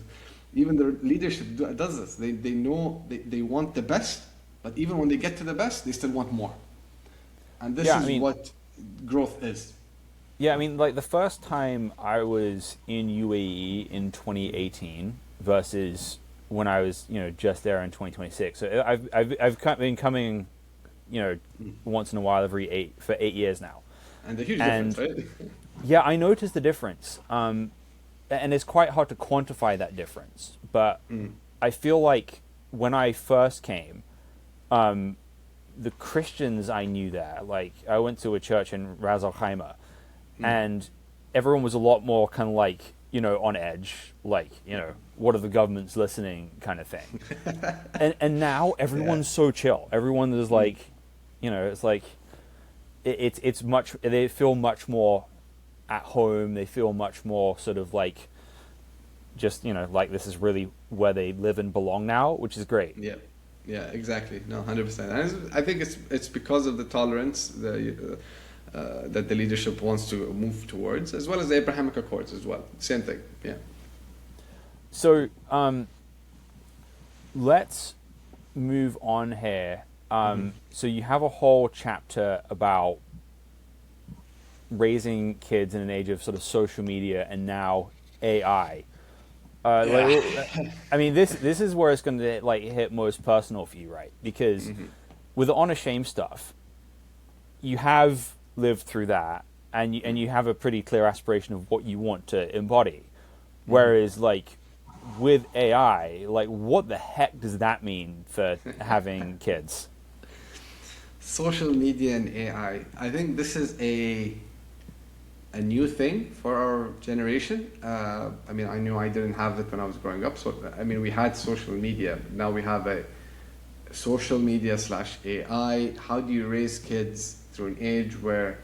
[SPEAKER 1] even their leadership does this. They know they want the best, but even when they get to the best, they still want more. And this is what growth is.
[SPEAKER 2] Yeah, I mean, like the first time I was in UAE in 2018 versus when I was, just there in 2026. So I've been coming, once in a while for 8 years now.
[SPEAKER 1] And the huge difference, right?
[SPEAKER 2] Yeah, I noticed the difference, and it's quite hard to quantify that difference. But I feel like when I first came, the Christians I knew there, like I went to a church in Ras Al Khaimah. And everyone was a lot more kind of like, on edge, like, what are the governments listening kind of thing. and now everyone's so chill. Everyone is like, You know, it's like it's much. They feel much more at home. They feel much more sort of like just, you know, like this is really where they live and belong now, which is great.
[SPEAKER 1] Yeah, yeah, exactly. No, 100%. And I think it's because of the tolerance that the leadership wants to move towards, as well as the Abrahamic Accords as well. Same thing. Yeah.
[SPEAKER 2] So let's move on here. So you have a whole chapter about raising kids in an age of sort of social media and now AI. I mean, this is where it's going to like hit most personal for you, right? Because with the honor shame stuff, you have lived through that, and you have a pretty clear aspiration of what you want to embody. Whereas, like with AI, like what the heck does that mean for having kids?
[SPEAKER 1] Social media and AI. I think this is a new thing for our generation. I mean, I knew I didn't have it when I was growing up. So, I mean, we had social media. Now we have a social media / AI. How do you raise kids through an age where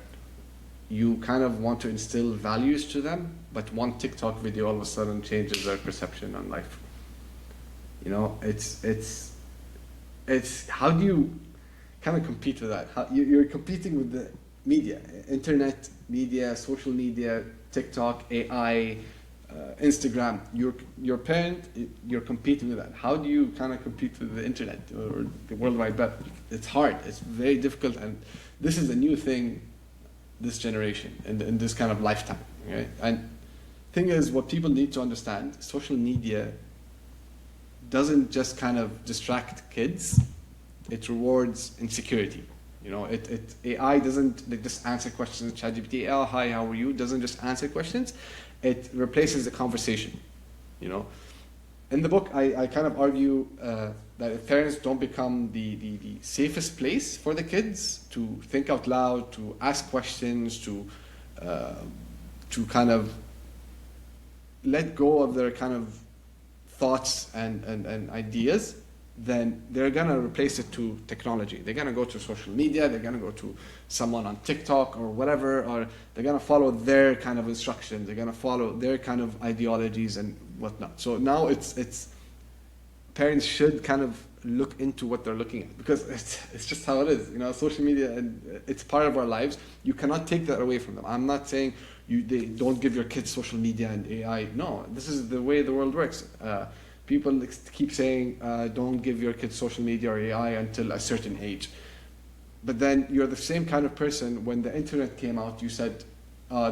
[SPEAKER 1] you kind of want to instill values to them, but one TikTok video all of a sudden changes their perception on life? You know, it's how do you kind of compete with that? You're competing with the media, internet media, social media, TikTok, AI, Instagram. Your parent, you're competing with that. How do you kind of compete with the internet or the World Wide Web? It's hard. It's very difficult, and this is a new thing, this generation and in this kind of lifetime. Right? And thing is, what people need to understand: social media doesn't just kind of distract kids; it rewards insecurity. You know, AI doesn't just answer questions. ChatGPT, oh, hi, how are you? Doesn't just answer questions. It replaces the conversation. You know, in the book, I kind of argue that if parents don't become the safest place for the kids to think out loud, to ask questions, to kind of let go of their kind of thoughts and ideas, then they're going to replace it to technology. They're going to go to social media, they're going to go to someone on TikTok or whatever, or they're going to follow their kind of instructions, they're going to follow their kind of ideologies and whatnot. So now it's parents should kind of look into what they're looking at, because it's just how it is. You know, social media, and it's part of our lives. You cannot take that away from them. I'm not saying they don't give your kids social media and AI. No, this is the way the world works. People keep saying, don't give your kids social media or AI until a certain age. But then you're the same kind of person when the internet came out. You said,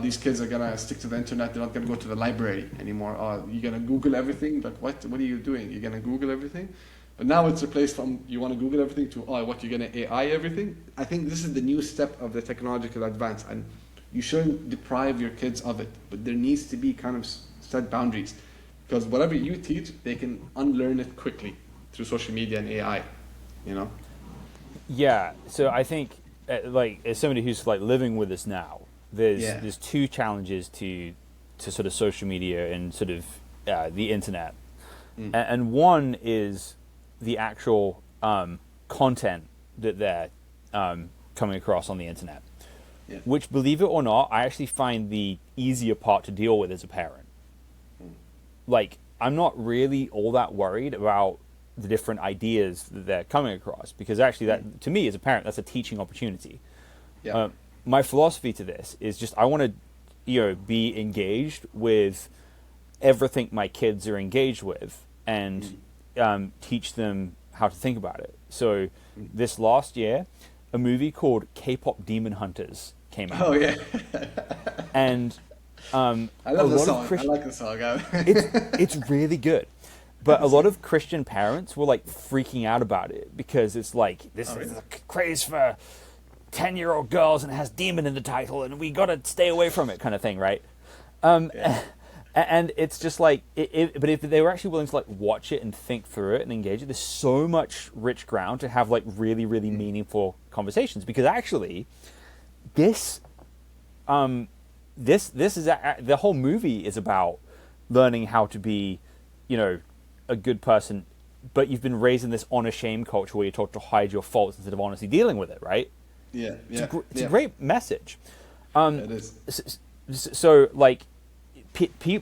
[SPEAKER 1] these kids are going to stick to the internet. They're not going to go to the library anymore. You're going to Google everything. Like, what are you doing? You're going to Google everything? But now it's replaced from you want to Google everything to, what, you're going to AI everything? I think this is the new step of the technological advance. And you shouldn't deprive your kids of it. But there needs to be kind of set boundaries. Because whatever you teach, they can unlearn it quickly through social media and AI, you know?
[SPEAKER 2] Yeah, so I think, like, as somebody who's like living with us now, there's two challenges to sort of social media and sort of the internet. And one is the actual content that they're coming across on the internet, which, believe it or not, I actually find the easier part to deal with as a parent. Like, I'm not really all that worried about the different ideas that they're coming across, because actually that, to me as a parent, that's a teaching opportunity. My philosophy to this is just, I want to, be engaged with everything my kids are engaged with, and teach them how to think about it. So this last year, a movie called K-pop Demon Hunters came out.
[SPEAKER 1] Oh yeah.
[SPEAKER 2] And
[SPEAKER 1] I love the song. I like the song.
[SPEAKER 2] It's really good. But a lot of Christian parents were like freaking out about it, because it's like, this is a craze for 10-year-old girls and it has demon in the title and we got to stay away from it kind of thing, right? And it's just like, but if they were actually willing to like watch it and think through it and engage it, there's so much rich ground to have like really, really meaningful conversations. Because actually, this is the whole movie is about learning how to be, a good person, but you've been raised in this honor shame culture where you're taught to hide your faults instead of honestly dealing with it, right? It's a great message.
[SPEAKER 1] It is.
[SPEAKER 2] So like,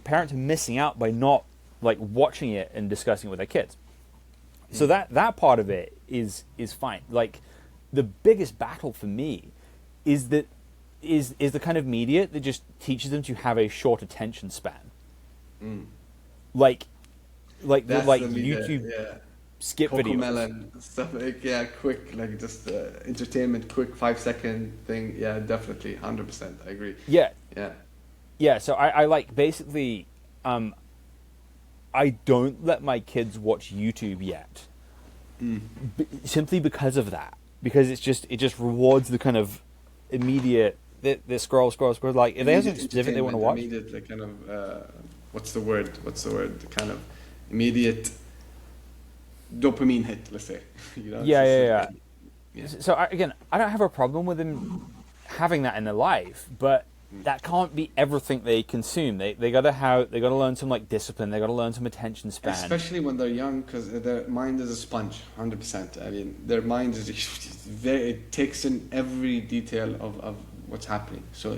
[SPEAKER 2] parents are missing out by not like watching it and discussing it with their kids. So that part of it is fine. Like, the biggest battle for me is the kind of media that just teaches them to have a short attention span. Like YouTube skip videos.
[SPEAKER 1] Melon, stuff like, quick, like just entertainment, quick 5-second thing. Yeah, definitely, 100%. I agree.
[SPEAKER 2] Yeah. So I like basically, I don't let my kids watch YouTube yet, simply because of that. Because it just rewards the kind of immediate the scroll. Like, if they have something specific they want to watch,
[SPEAKER 1] immediate, like, kind of what's the word? The kind of immediate dopamine hit, let's say. You know,
[SPEAKER 2] yeah. So I don't have a problem with them having that in their life, but that can't be everything they consume. They gotta learn some like discipline. They gotta learn some attention span.
[SPEAKER 1] Especially when they're young, because their mind is a sponge, 100%. I mean, their mind is it takes in every detail of what's happening. So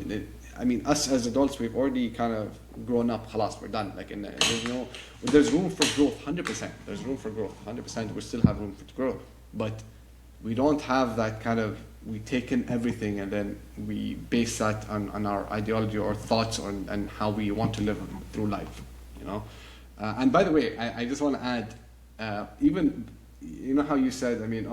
[SPEAKER 1] I mean, us as adults, we've already kind of grown up. Khalas, we're done. Like, there's room for growth, 100%. There's room for growth, 100%. We still have room for growth, but we don't have that kind of. We take in everything and then we base that on our ideology or thoughts and how we want to live through life, you know. And by the way, I just want to add, even, you know how you said, I mean,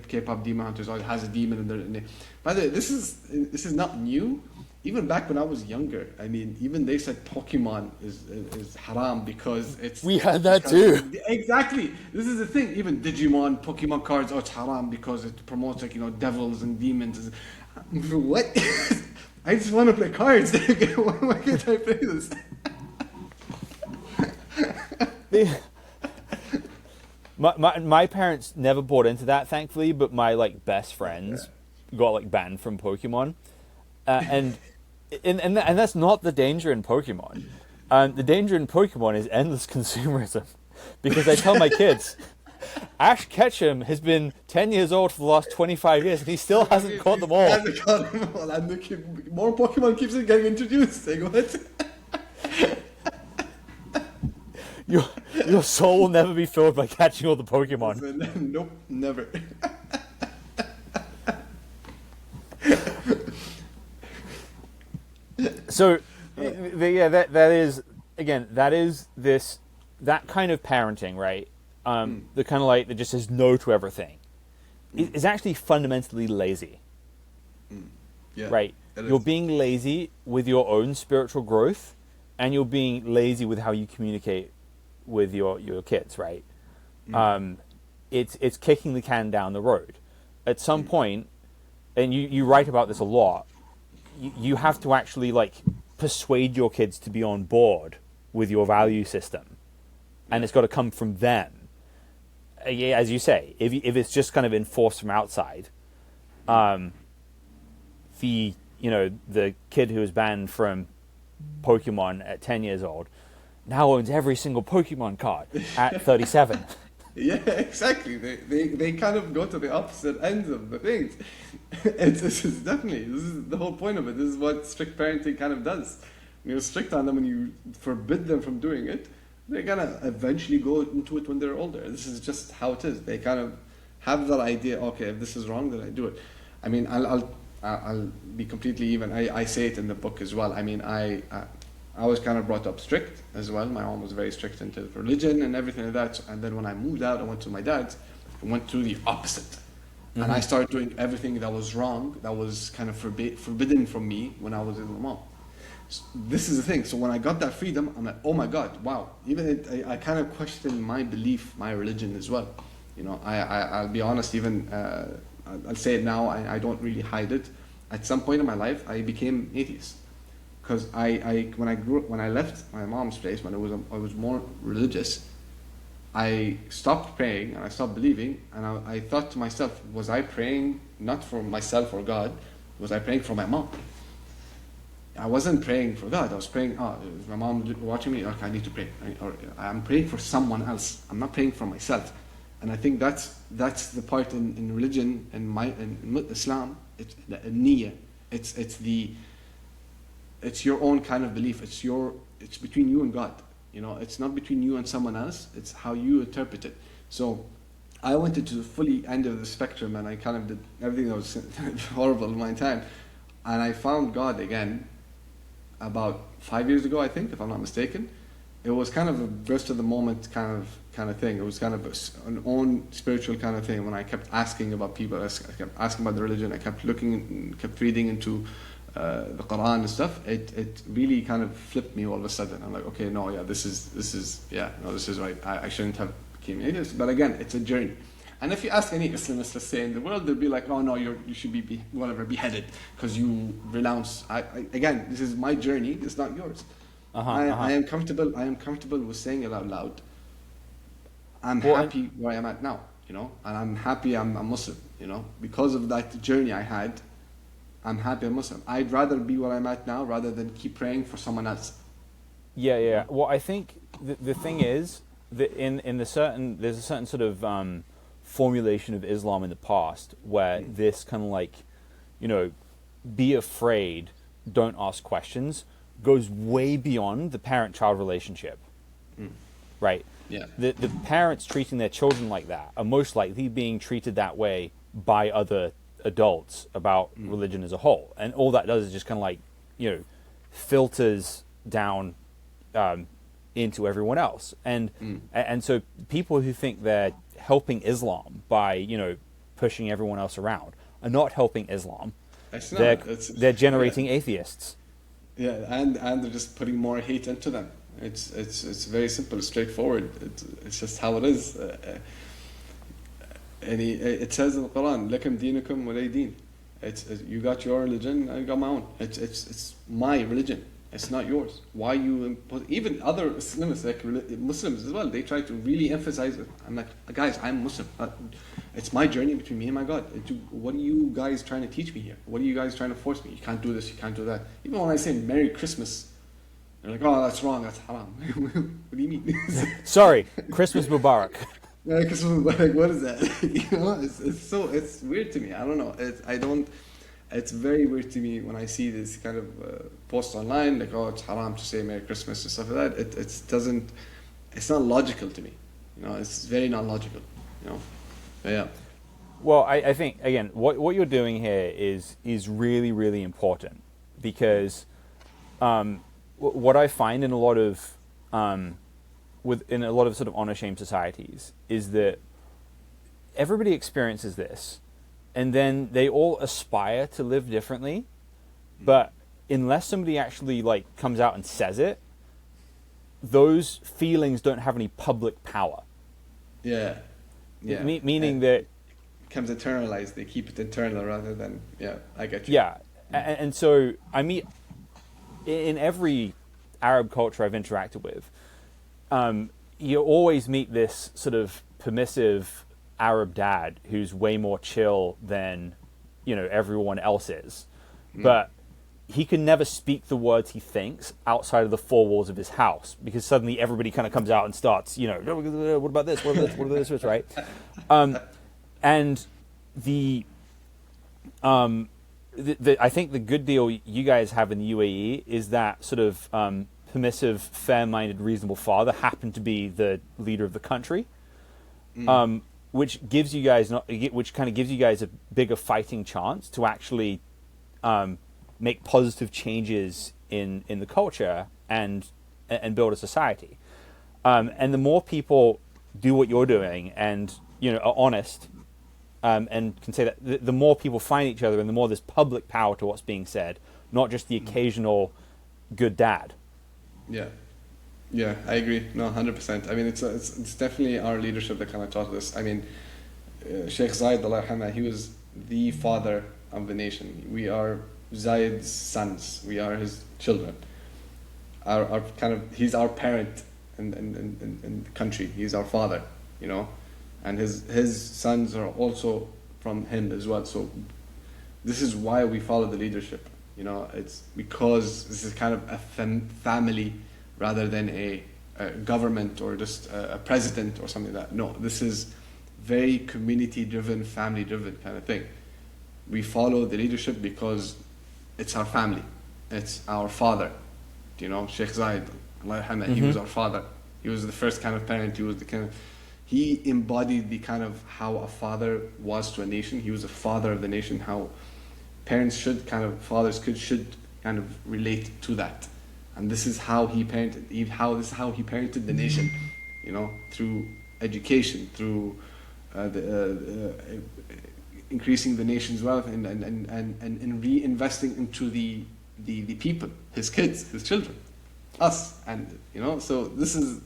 [SPEAKER 1] K-pop demon hunters, it has a demon in there. By the way, this is not new. Even back when I was younger, I mean, even they said Pokemon is haram because it's...
[SPEAKER 2] We had that too.
[SPEAKER 1] Exactly. This is the thing. Even Digimon, Pokemon cards, it's haram because it promotes, like, devils and demons. What? I just want to play cards. Why can't I play this?
[SPEAKER 2] My parents never bought into that, thankfully, but my like best friends got like banned from Pokemon. And that's not the danger in Pokemon. The danger in Pokemon is endless consumerism. Because I tell my kids, Ash Ketchum has been 10 years old for the last 25 years and he still hasn't caught them all.
[SPEAKER 1] He hasn't caught them all. And more Pokemon keeps getting introduced. Like, what?
[SPEAKER 2] Your soul will never be filled by catching all the Pokemon.
[SPEAKER 1] Nope, never.
[SPEAKER 2] So, that is that kind of parenting, right? The kind of like that just says no to everything is actually fundamentally lazy, right? You're being lazy with your own spiritual growth, and you're being lazy with how you communicate with your kids, right? It's kicking the can down the road. At some point, and you write about this a lot. You have to actually like persuade your kids to be on board with your value system, and it's got to come from them. As you say, if it's just kind of enforced from outside, the kid who was banned from Pokemon at 10 years old now owns every single Pokemon card at 37.
[SPEAKER 1] Yeah, exactly. They kind of go to the opposite ends of the things. This is the whole point of it. This is what strict parenting kind of does. When you're strict on them and you forbid them from doing it, they're gonna eventually go into it when they're older. This is just how it is. They kind of have that idea. Okay, if this is wrong, then I do it. I mean, I'll be completely even. I say it in the book as well. I mean, I was kind of brought up strict as well. My mom was very strict into religion and everything like that. And then when I moved out, I went to my dad's. I went to the opposite. Mm-hmm. And I started doing everything that was wrong, that was kind of forbidden from me when I was with my mom. So this is the thing. So when I got that freedom, I'm like, oh my God, wow. Even I kind of questioned my belief, my religion as well. You know, I'll be honest, even I'll say it now, I don't really hide it. At some point in my life, I became atheist. Because when I left my mom's place, when I was more religious, I stopped praying and I stopped believing, and I thought to myself, was I praying not for myself or God? Was I praying for my mom? I wasn't praying for God. I was praying, is my mom watching me? Okay, I need to pray. Or I'm praying for someone else. I'm not praying for myself. And I think that's the part in religion and in Islam It's the niyyah. It's your own kind of belief. It's between you and God. You know, it's not between you and someone else. It's how you interpret it. So I went into the fully end of the spectrum, and I kind of did everything that was horrible in my time. And I found God again about 5 years ago, I think, if I'm not mistaken. It was kind of a burst of the moment kind of thing. It was kind of an own spiritual kind of thing. When I kept asking about people, I kept asking about the religion, I kept looking, kept reading into the Qur'an and stuff. It really kind of flipped me all of a sudden. I'm like, okay, no, yeah, this is right. I shouldn't have became atheist. But again, it's a journey. And if you ask any Islamist, let's say, in the world, they'll be like, oh no, you should be beheaded because you renounce. Again, this is my journey. It's not yours. I am comfortable. I am comfortable with saying it out loud. I'm happy where I am at now, you know, and I'm happy I'm a Muslim, you know, because of that journey I had. I'm happy I'm Muslim. I'd rather be where I'm at now rather than keep praying for someone else.
[SPEAKER 2] Yeah. Well, I think the thing is that there's a certain sort of formulation of Islam in the past where this kind of like, you know, be afraid, don't ask questions, goes way beyond the parent-child relationship, right?
[SPEAKER 1] Yeah.
[SPEAKER 2] The parents treating their children like that are most likely being treated that way by other adults about religion as a whole, and all that does is just kind of like, you know, filters down into everyone else, and so people who think they're helping Islam by, you know, pushing everyone else around are not helping Islam. They're generating atheists.
[SPEAKER 1] Yeah, and they're just putting more hate into them. It's very simple, straightforward. It's just how it is. And it says in the Quran, "Lakum dinukum walay din." It's you got your religion, I got my own. It's my religion. It's not yours. Why you impose? Even other Islamists, like Muslims as well, they try to really emphasize it. I'm like, guys, I'm Muslim. It's my journey between me and my God. What are you guys trying to teach me here? What are you guys trying to force me? You can't do this, you can't do that. Even when I say Merry Christmas, they're like, oh, that's wrong, that's haram. What do you mean?
[SPEAKER 2] Sorry, Christmas Mubarak.
[SPEAKER 1] Merry Christmas Mubarak, what is that? You know, it's weird to me. I don't know. It's very weird to me when I see this kind of posts online, like, oh, it's haram to say Merry Christmas and stuff like that. It's not logical to me. You know, it's very not logical. You know, but yeah.
[SPEAKER 2] Well, I think again, what you're doing here is really, really important, because what I find in a lot of sort of honor shame societies is that everybody experiences this. And then they all aspire to live differently, but unless somebody actually like comes out and says it, those feelings don't have any public power.
[SPEAKER 1] Yeah.
[SPEAKER 2] Meaning that it
[SPEAKER 1] becomes internalized. They keep it internal rather than I get you.
[SPEAKER 2] Yeah, and so I mean, in every Arab culture I've interacted with, you always meet this sort of permissive Arab dad who's way more chill than, you know, everyone else is, but he can never speak the words he thinks outside of the four walls of his house, because suddenly everybody kind of comes out and starts, you know, what about this, what about this, right? And I think the good deal you guys have in the UAE is that sort of permissive, fair-minded, reasonable father happened to be the leader of the country. Which gives you guys a bigger fighting chance to actually make positive changes in the culture and build a society. And the more people do what you're doing and, you know, are honest and can say that, the more people find each other and the more there's public power to what's being said, not just the occasional good dad.
[SPEAKER 1] Yeah, I agree. No, 100%. I mean, it's definitely our leadership that kind of taught us. I mean, Sheikh Zayed, Allah yarhamah, he was the father of the nation. We are Zayed's sons. We are his children. He's our parent in the country. He's our father, you know, and his sons are also from him as well. So this is why we follow the leadership. You know, it's because this is kind of a family, rather than a government or just a president or something like that. No, this is very community-driven, family-driven kind of thing. We follow the leadership because it's our family. It's our father. You know, Sheikh Zayed, Allah yarhamah, he was our father. He was the first kind of parent. He embodied the kind of how a father was to a nation. He was a father of the nation, how fathers should kind of relate to that. And this is how he parented, this is how he parented the nation, you know, through education, through increasing the nation's wealth and reinvesting into the people, his kids, his children, us. And, you know, so this is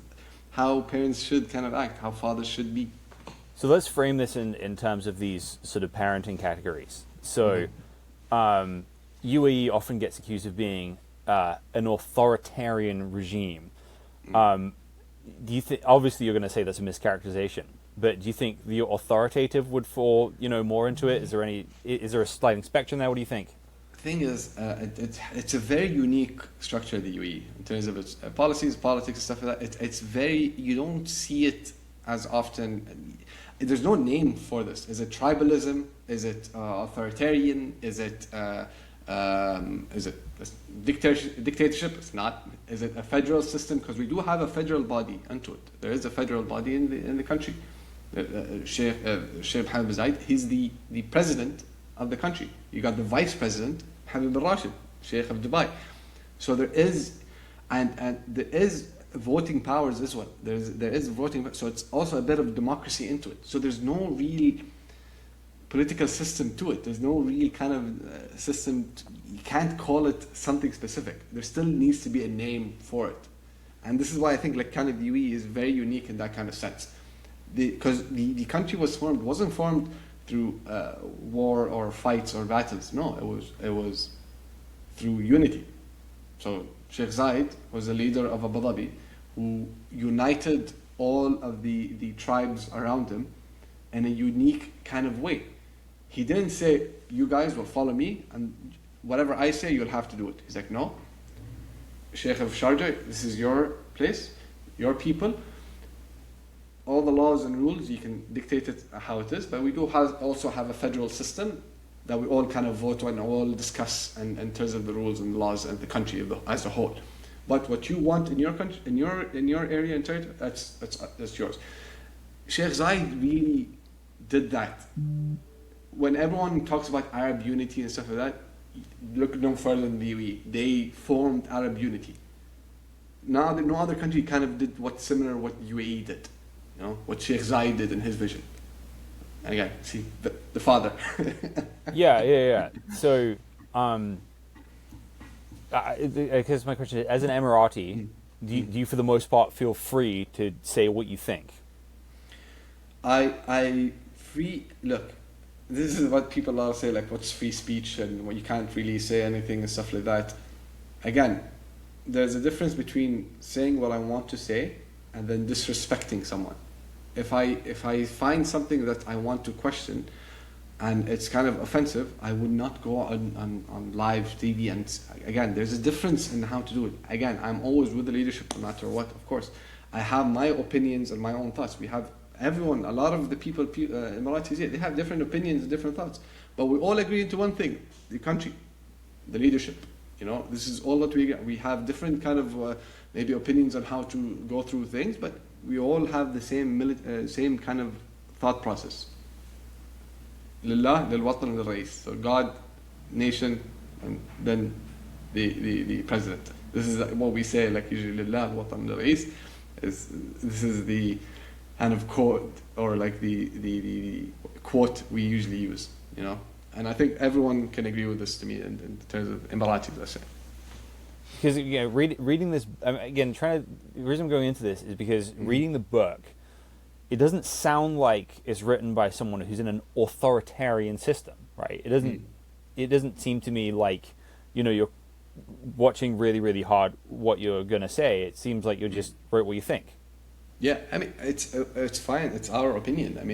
[SPEAKER 1] how parents should kind of act, how fathers should be.
[SPEAKER 2] So let's frame this in terms of these sort of parenting categories. So UAE often gets accused of being an authoritarian regime. Do you think, obviously you're going to say that's a mischaracterization, but do you think the authoritative would fall, you know, more into it? Is there a sliding spectrum there? What do you think?
[SPEAKER 1] Thing is, it's a very unique structure, the UAE, in terms of its policies, politics, and stuff like that. It's very, you don't see it as often. There's no name for this. Is it tribalism? Is it authoritarian? Is it dictatorship? It's not. Is it a federal system? Because we do have a federal body unto it. There is a federal body in the country. Sheikh Mohammed bin Zayed, he's the president of the country. You got the vice president, Hamid bin Rashid, Sheikh of Dubai. So there is, and there is voting powers as well. There is voting, so it's also a bit of democracy into it. So there's no real political system to it. There's no real kind of system. You can't call it something specific. There still needs to be a name for it. And this is why I think like kind of the UAE is very unique in that kind of sense. Because the country wasn't formed through war or fights or battles. No, it was through unity. So Sheikh Zayed was the leader of Abu Dhabi who united all of the tribes around him in a unique kind of way. He didn't say, you guys will follow me and whatever I say, you'll have to do it. He's like, no. Sheikh of Sharjah, this is your place, your people. All the laws and rules, you can dictate it how it is, but we do also have a federal system that we all kind of vote on and all discuss in terms of the rules and laws and the country as a whole. But what you want in your country, in your area and territory, that's yours. Sheikh Zayed really did that. When everyone talks about Arab unity and stuff like that, look no further than the UAE. They formed Arab unity. Now, no other country kind of did what's similar to what UAE did. You know, what Sheikh Zayed did in his vision. And again, see, the father.
[SPEAKER 2] Yeah. So, I guess my question is, as an Emirati, do you for the most part feel free to say what you think?
[SPEAKER 1] Look, this is what people all say, like what's free speech and what you can't really say anything and stuff like that. Again, there's a difference between saying what I want to say and then disrespecting someone. If I find something that I want to question and it's kind of offensive, I would not go on live TV. And again, there's a difference in how to do it. Again, I'm always with the leadership no matter what, of course. I have my opinions and my own thoughts. We have everyone, a lot of the people, Emiratis here, they have different opinions and different thoughts. But we all agree into one thing, the country, the leadership. You know, this is all that we have different kind of maybe opinions on how to go through things, but we all have the same kind of thought process. Lillah, lil watan, lil rais. So God, nation, and then the president. This is what we say, like usually lillah, lil watan, lil rais. This is the kind of quote, or like the quote we usually use, you know. And I think everyone can agree with this to me in terms of Emirati, let's say.
[SPEAKER 2] Because reading this, again, the reason I'm going into this is because reading the book, it doesn't sound like it's written by someone who's in an authoritarian system, right? It doesn't seem to me like, you're watching really, really hard what you're going to say. It seems like you just wrote what you think.
[SPEAKER 1] Yeah, I mean, it's fine. It's our opinion. I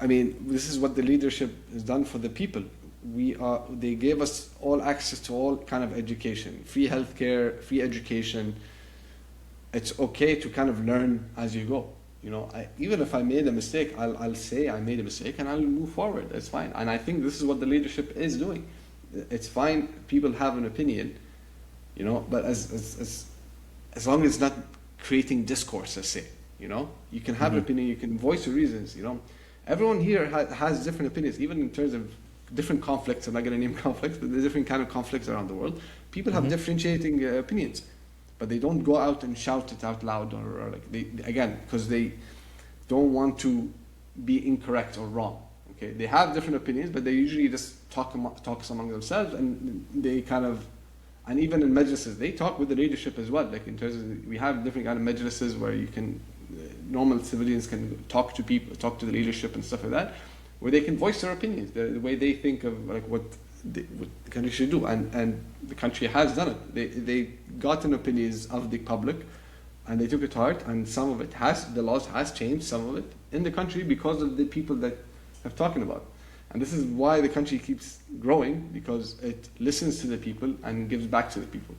[SPEAKER 1] mean, this is what the leadership has done for the people. They gave us all access to all kind of education, free healthcare, free education. It's okay to kind of learn as you go. Even if I made a mistake, I'll say I made a mistake and I'll move forward. That's fine. And I think this is what the leadership is doing. It's fine. People have an opinion, but as long as it's not creating discourse, let's say, you can have an opinion, you can voice your reasons, Everyone here has different opinions, even in terms of different conflicts. I'm not going to name conflicts, but there's different kind of conflicts around the world. People have differentiating opinions, but they don't go out and shout it out loud or because they don't want to be incorrect or wrong. Okay, they have different opinions, but they usually just talk among themselves, and they and even in majlises, they talk with the leadership as well. Like in terms of, we have different kind of majlises where you can, normal civilians can talk to people, talk to the leadership and stuff like that, where they can voice their opinions, the way they think of what the country should do, and the country has done it. They gotten opinions of the public, and they took it to heart, and some of it the laws has changed, some of it in the country because of the people that have talking about. And this is why the country keeps growing, because it listens to the people and gives back to the people.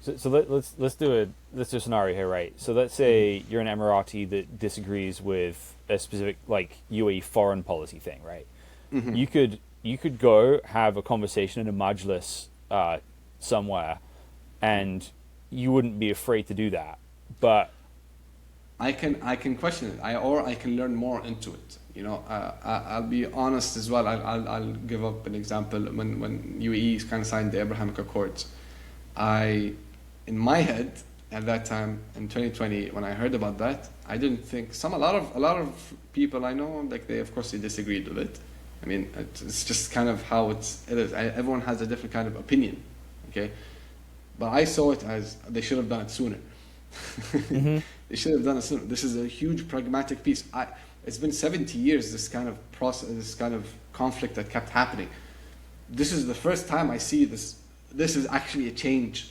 [SPEAKER 2] So let's do a scenario here, right? So let's say you're an Emirati that disagrees with a specific UAE foreign policy thing, right?
[SPEAKER 1] Mm-hmm.
[SPEAKER 2] You could go have a conversation in a majlis somewhere, and you wouldn't be afraid to do that. But
[SPEAKER 1] I can question it, or I can learn more into it. I'll be honest as well. I'll give up an example. When UAE kind of signed the Abrahamic Accords, in my head at that time in 2020, when I heard about that, I didn't think a lot of people I know, they of course they disagreed with it. I mean, it's just kind of how it is. Everyone has a different kind of opinion, okay? But I saw it as they should have done it sooner.
[SPEAKER 2] Mm-hmm.
[SPEAKER 1] They should have done it sooner. This is a huge pragmatic piece. It's been 70 years, this kind of process, this kind of conflict that kept happening. This is the first time I see this. This is actually a change,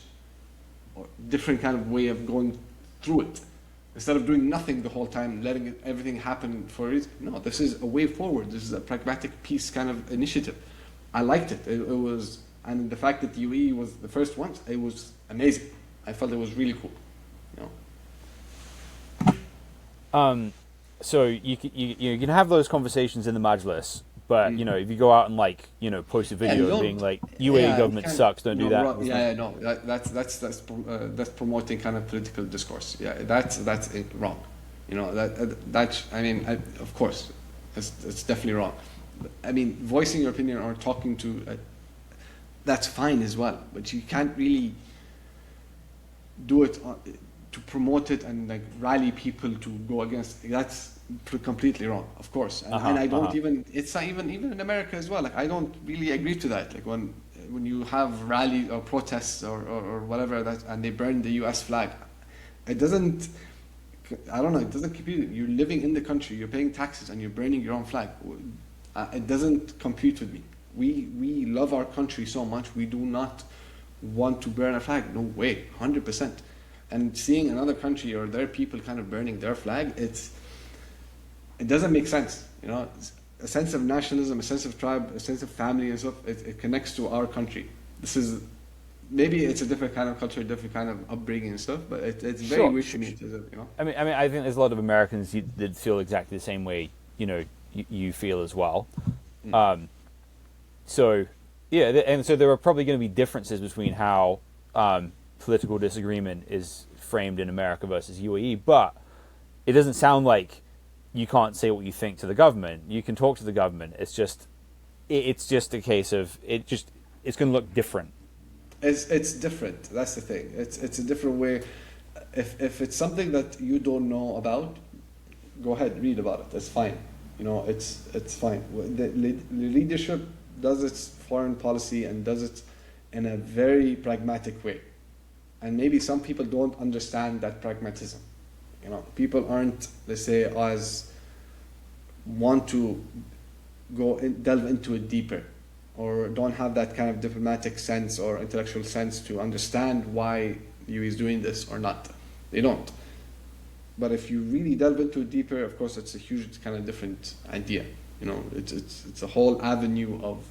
[SPEAKER 1] or different kind of way of going through it. Instead of doing nothing the whole time, letting everything happen for a reason. No, this is a way forward. This is a pragmatic peace kind of initiative. I liked it. It was, and the fact that the UAE was the first one, it was amazing. I felt it was really cool.
[SPEAKER 2] So you can have those conversations in the majlis, but if you go out and post a video being UAE government sucks, don't do that.
[SPEAKER 1] No, that's promoting kind of political discourse. Yeah, that's wrong. Of course, it's definitely wrong. I mean, voicing your opinion or talking to, that's fine as well, but you can't really do it to promote it and rally people to go against. That's completely wrong, of course. And I don't even. It's not even in America as well. I don't really agree to that. When you have rallies or protests or whatever that, and they burn the U.S. flag, it doesn't. I don't know. It doesn't compute. You're living in the country. You're paying taxes, and you're burning your own flag. It doesn't compute with me. We love our country so much. We do not want to burn a flag. No way, 100%. And seeing another country or their people kind of burning their flag, it doesn't make sense. A sense of nationalism, a sense of tribe, a sense of family and stuff. It connects to our country. Maybe it's a different kind of culture, different kind of upbringing and stuff, but it's very weird to me.
[SPEAKER 2] I mean, I think there's a lot of Americans that feel exactly the same way. You feel as well. So there are probably going to be differences between how political disagreement is framed in America versus UAE, but it doesn't sound like you can't say what you think to the government. You can talk to the government. It's just a case of it's going to look different.
[SPEAKER 1] It's different. That's the thing. It's a different way. If it's something that you don't know about, go ahead, read about it. It's fine. It's fine. The leadership does its foreign policy and does it in a very pragmatic way. And maybe some people don't understand that pragmatism. People aren't, let's say, as want to delve into it deeper, or don't have that kind of diplomatic sense or intellectual sense to understand why the UAE is doing this or not. They don't. But if you really delve into it deeper, of course, it's a huge kind of different idea. It's a whole avenue of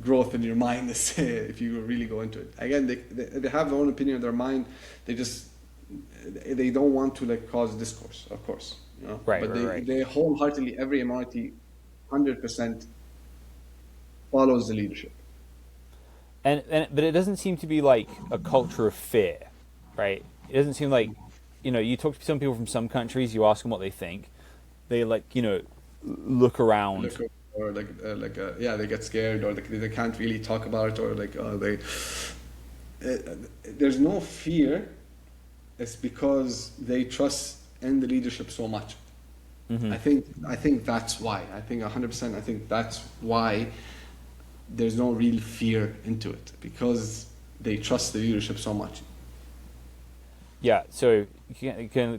[SPEAKER 1] growth in your mind, let's say, if you really go into it. Again, they have their own opinion in their mind. They just they don't want to like cause discourse, of course, you know.
[SPEAKER 2] Right,
[SPEAKER 1] but
[SPEAKER 2] right.
[SPEAKER 1] they wholeheartedly, every Emirati, 100% follows the leadership.
[SPEAKER 2] But it doesn't seem to be like a culture of fear, right? It doesn't seem like, you talk to some people from some countries, you ask them what they think, they like, look around.
[SPEAKER 1] Or they get scared, or they can't really talk about it, or like there's no fear. It's because they trust in the leadership so much.
[SPEAKER 2] Mm-hmm.
[SPEAKER 1] I think that's why. I think 100%. I think that's why there's no real fear into it, because they trust the leadership so much.
[SPEAKER 2] Yeah. So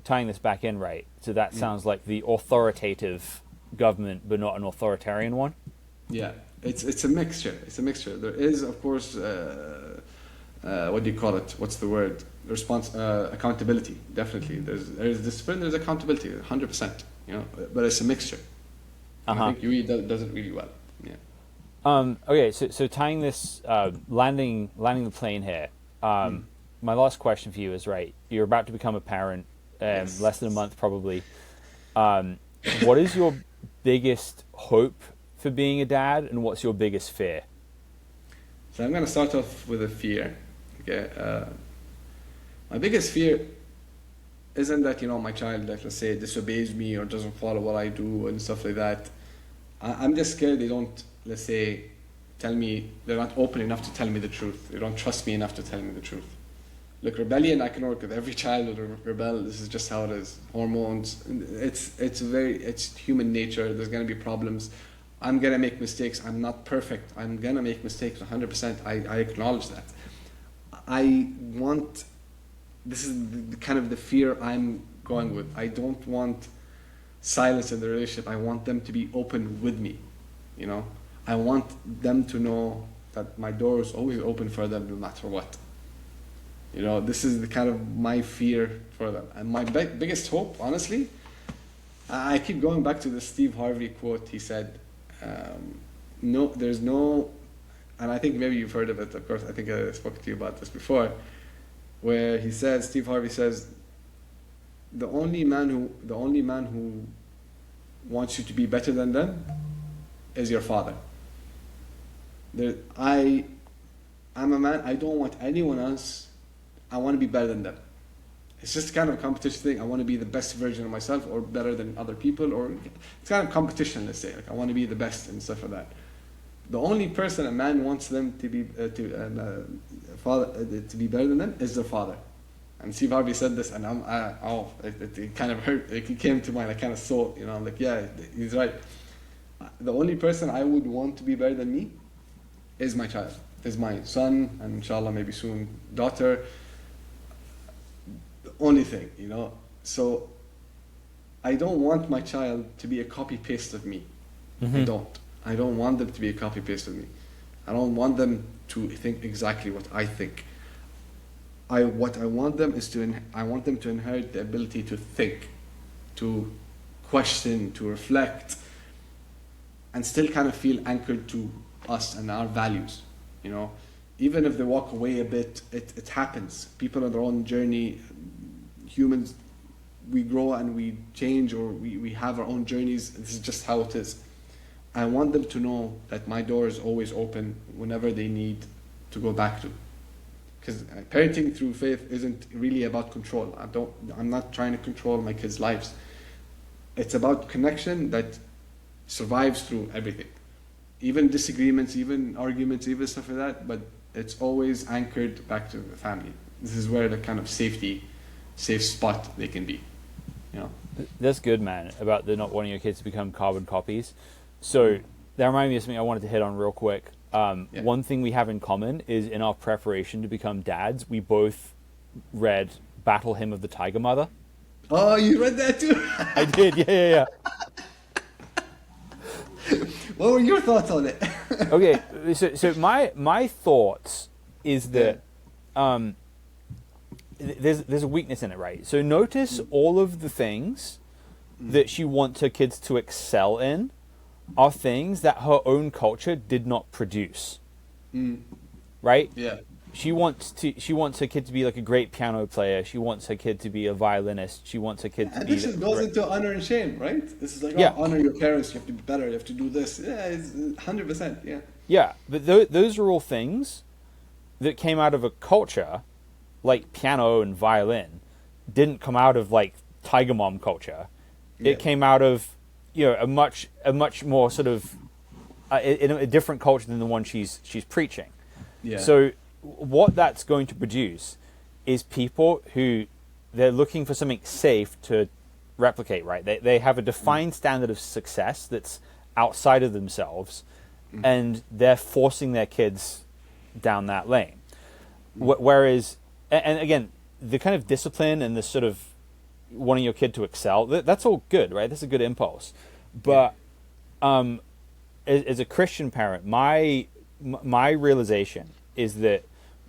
[SPEAKER 2] tying this back in, right? So that sounds like the authoritative government, but not an authoritarian one.
[SPEAKER 1] Yeah, it's a mixture. It's a mixture. There is, of course, what do you call it? What's the word? Accountability. Definitely. There's discipline. There's accountability. 100%. But it's a mixture. And I think UAE does it really well. Yeah.
[SPEAKER 2] Okay. So tying this, landing the plane here. My last question for you is, right, you're about to become a parent,
[SPEAKER 1] Yes.
[SPEAKER 2] less than a month probably. What is your biggest hope for being a dad, and what's your biggest fear?
[SPEAKER 1] So I'm going to start off with a fear. Okay. My biggest fear isn't that, my child, like, let's say, disobeys me or doesn't follow what I do and stuff like that. I'm just scared they don't, let's say, tell me, they're not open enough to tell me the truth. They don't trust me enough to tell me the truth. Look, rebellion, I can work with. Every child will rebel. This is just how it is. Hormones. It's human nature. There's going to be problems. I'm going to make mistakes. I'm not perfect. I'm going to make mistakes 100%. I acknowledge that. This is kind of the fear I'm going with. I don't want silence in the relationship. I want them to be open with me. I want them to know that my door is always open for them no matter what. This is the kind of my fear for them. And my biggest hope, honestly, I keep going back to the Steve Harvey quote. He said, there's no, and I think maybe you've heard of it, of course, I think I spoke to you about this before, where he says, Steve Harvey says, the only man who wants you to be better than them is your father. I'm a man, I don't want anyone else. I want to be better than them. It's just kind of a competition thing. I want to be the best version of myself, or better than other people, or it's kind of competition, let's say. Like, I want to be the best and stuff like that. The only person a man wants them to be to be better than them is their father. And Steve Harvey said this, and it kind of hurt. It came to mind. I kind of saw, I'm like, yeah, he's right. The only person I would want to be better than me is my child, is my son, and inshallah maybe soon daughter. Only thing, so I don't want my child to be a copy-paste of me.
[SPEAKER 2] Mm-hmm.
[SPEAKER 1] I don't want them to be a copy-paste of me. I don't want them to think exactly what I think. What I want them is I want them to inherit the ability to think, to question, to reflect, and still kind of feel anchored to us and our values, Even if they walk away a bit, it happens. People on their own journey, humans, we grow and we change, or we have our own journeys. This is just how it is. I want them to know that my door is always open whenever they need to go back to. Because parenting through faith isn't really about control. I'm not trying to control my kids' lives. It's about connection that survives through everything. Even disagreements, even arguments, even stuff like that, but it's always anchored back to the family. This is where the kind of safe spot they can be.
[SPEAKER 2] That's good, man, about the not wanting your kids to become carbon copies. So that reminded me of something I wanted to hit on real quick. One thing we have in common is in our preparation to become dads, we both read Battle Hymn of the Tiger Mother.
[SPEAKER 1] Oh, you read that too?
[SPEAKER 2] I did, yeah.
[SPEAKER 1] What were your thoughts on it?
[SPEAKER 2] Okay, so my thoughts is that there's a weakness in it, right? So notice all of the things that she wants her kids to excel in are things that her own culture did not produce. Right?
[SPEAKER 1] Yeah.
[SPEAKER 2] she wants her kid to be like a great piano player. She wants her kid to be a violinist. She wants her kid to
[SPEAKER 1] And
[SPEAKER 2] be.
[SPEAKER 1] this just goes into honor and shame, right? This is like,
[SPEAKER 2] Yeah.
[SPEAKER 1] honor your parents. You have to be better. You have to do this. Yeah, it's 100%. Yeah.
[SPEAKER 2] Yeah, but those are all things that came out of a culture like piano and violin. Didn't come out of like Tiger Mom culture.
[SPEAKER 1] Yeah.
[SPEAKER 2] It came out of a much more sort of in a different culture than the one she's preaching.
[SPEAKER 1] Yeah.
[SPEAKER 2] So what that's going to produce is people who they're looking for something safe to replicate, right? They have a defined standard of success that's outside of themselves, and they're forcing their kids down that lane. Whereas, and again, the kind of discipline and the sort of wanting your kid to excel, that's all good, right? That's a good impulse. But as a Christian parent, my realization is that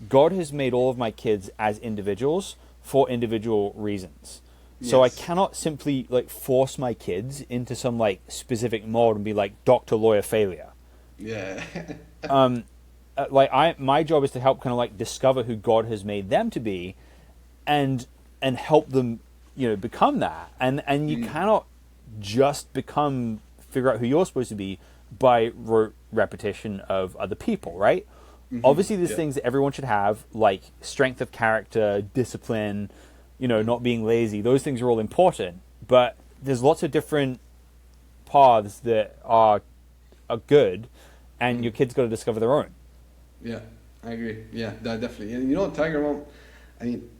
[SPEAKER 2] God has made all of my kids as individuals for individual reasons. So I cannot simply like force my kids into some like specific mold and be like doctor, lawyer, failure.
[SPEAKER 1] Yeah.
[SPEAKER 2] My job is to help kind of like discover who God has made them to be, and help them, become that. And you cannot just figure out who you're supposed to be by repetition of other people, right? Obviously, there's things that everyone should have, like strength of character, discipline, not being lazy. Those things are all important, but there's lots of different paths that are good, and your kids got to discover their own.
[SPEAKER 1] Yeah, I agree. Yeah, definitely. And Tiger Mom, I mean,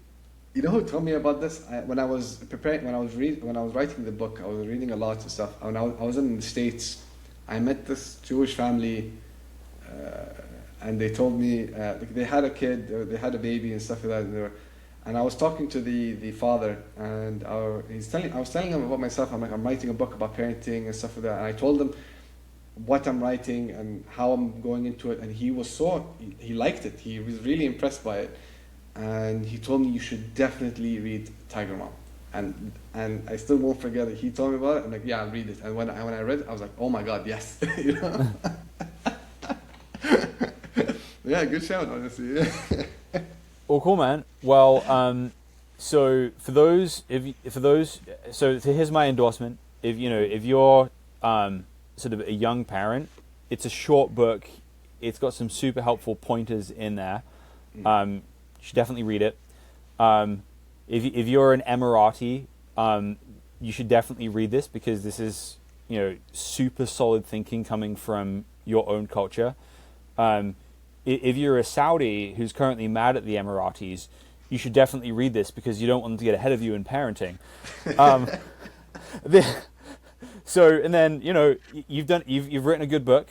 [SPEAKER 1] who told me about this? When I was writing the book, I was reading a lot of stuff. When I was in the States, I met this Jewish family, and they told me they had a kid, they had a baby and stuff like that. And I was talking to the father, and I was telling him about myself. I'm like, I'm writing a book about parenting and stuff like that. And I told him what I'm writing and how I'm going into it, and he liked it. He was really impressed by it, and he told me you should definitely read Tiger Mom. And I still won't forget it. He told me about it. I'm like, yeah, I'll read it. And when I read it, I was like, oh my God, yes. Yeah, good shout, honestly.
[SPEAKER 2] Well, cool, man. Well, so here's my endorsement. If you're sort of a young parent, it's a short book. It's got some super helpful pointers in there. You should definitely read it. If you're an Emirati, you should definitely read this, because this is super solid thinking coming from your own culture. If you're a Saudi who's currently mad at the Emiratis, you should definitely read this, because you don't want them to get ahead of you in parenting. And then you've written a good book,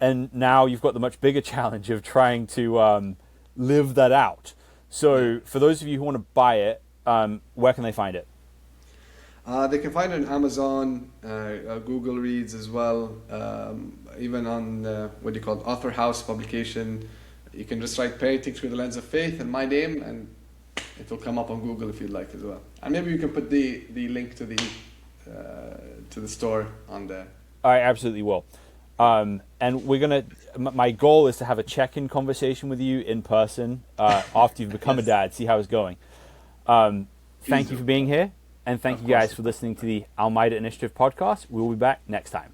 [SPEAKER 2] and now you've got the much bigger challenge of trying to live that out. So for those of you who want to buy it, where can they find it?
[SPEAKER 1] They can find it on Amazon, Google Reads as well, even on Author House publication. You can just write Parenting Through the Lens of Faith and my name, and it will come up on Google if you'd like as well. And maybe you can put the link to the store on there.
[SPEAKER 2] I absolutely will. And my goal is to have a check-in conversation with you in person after you've become a dad, see how it's going. Thank you for being here, and thank you guys for listening to the Almeida Initiative podcast. We'll be back next time.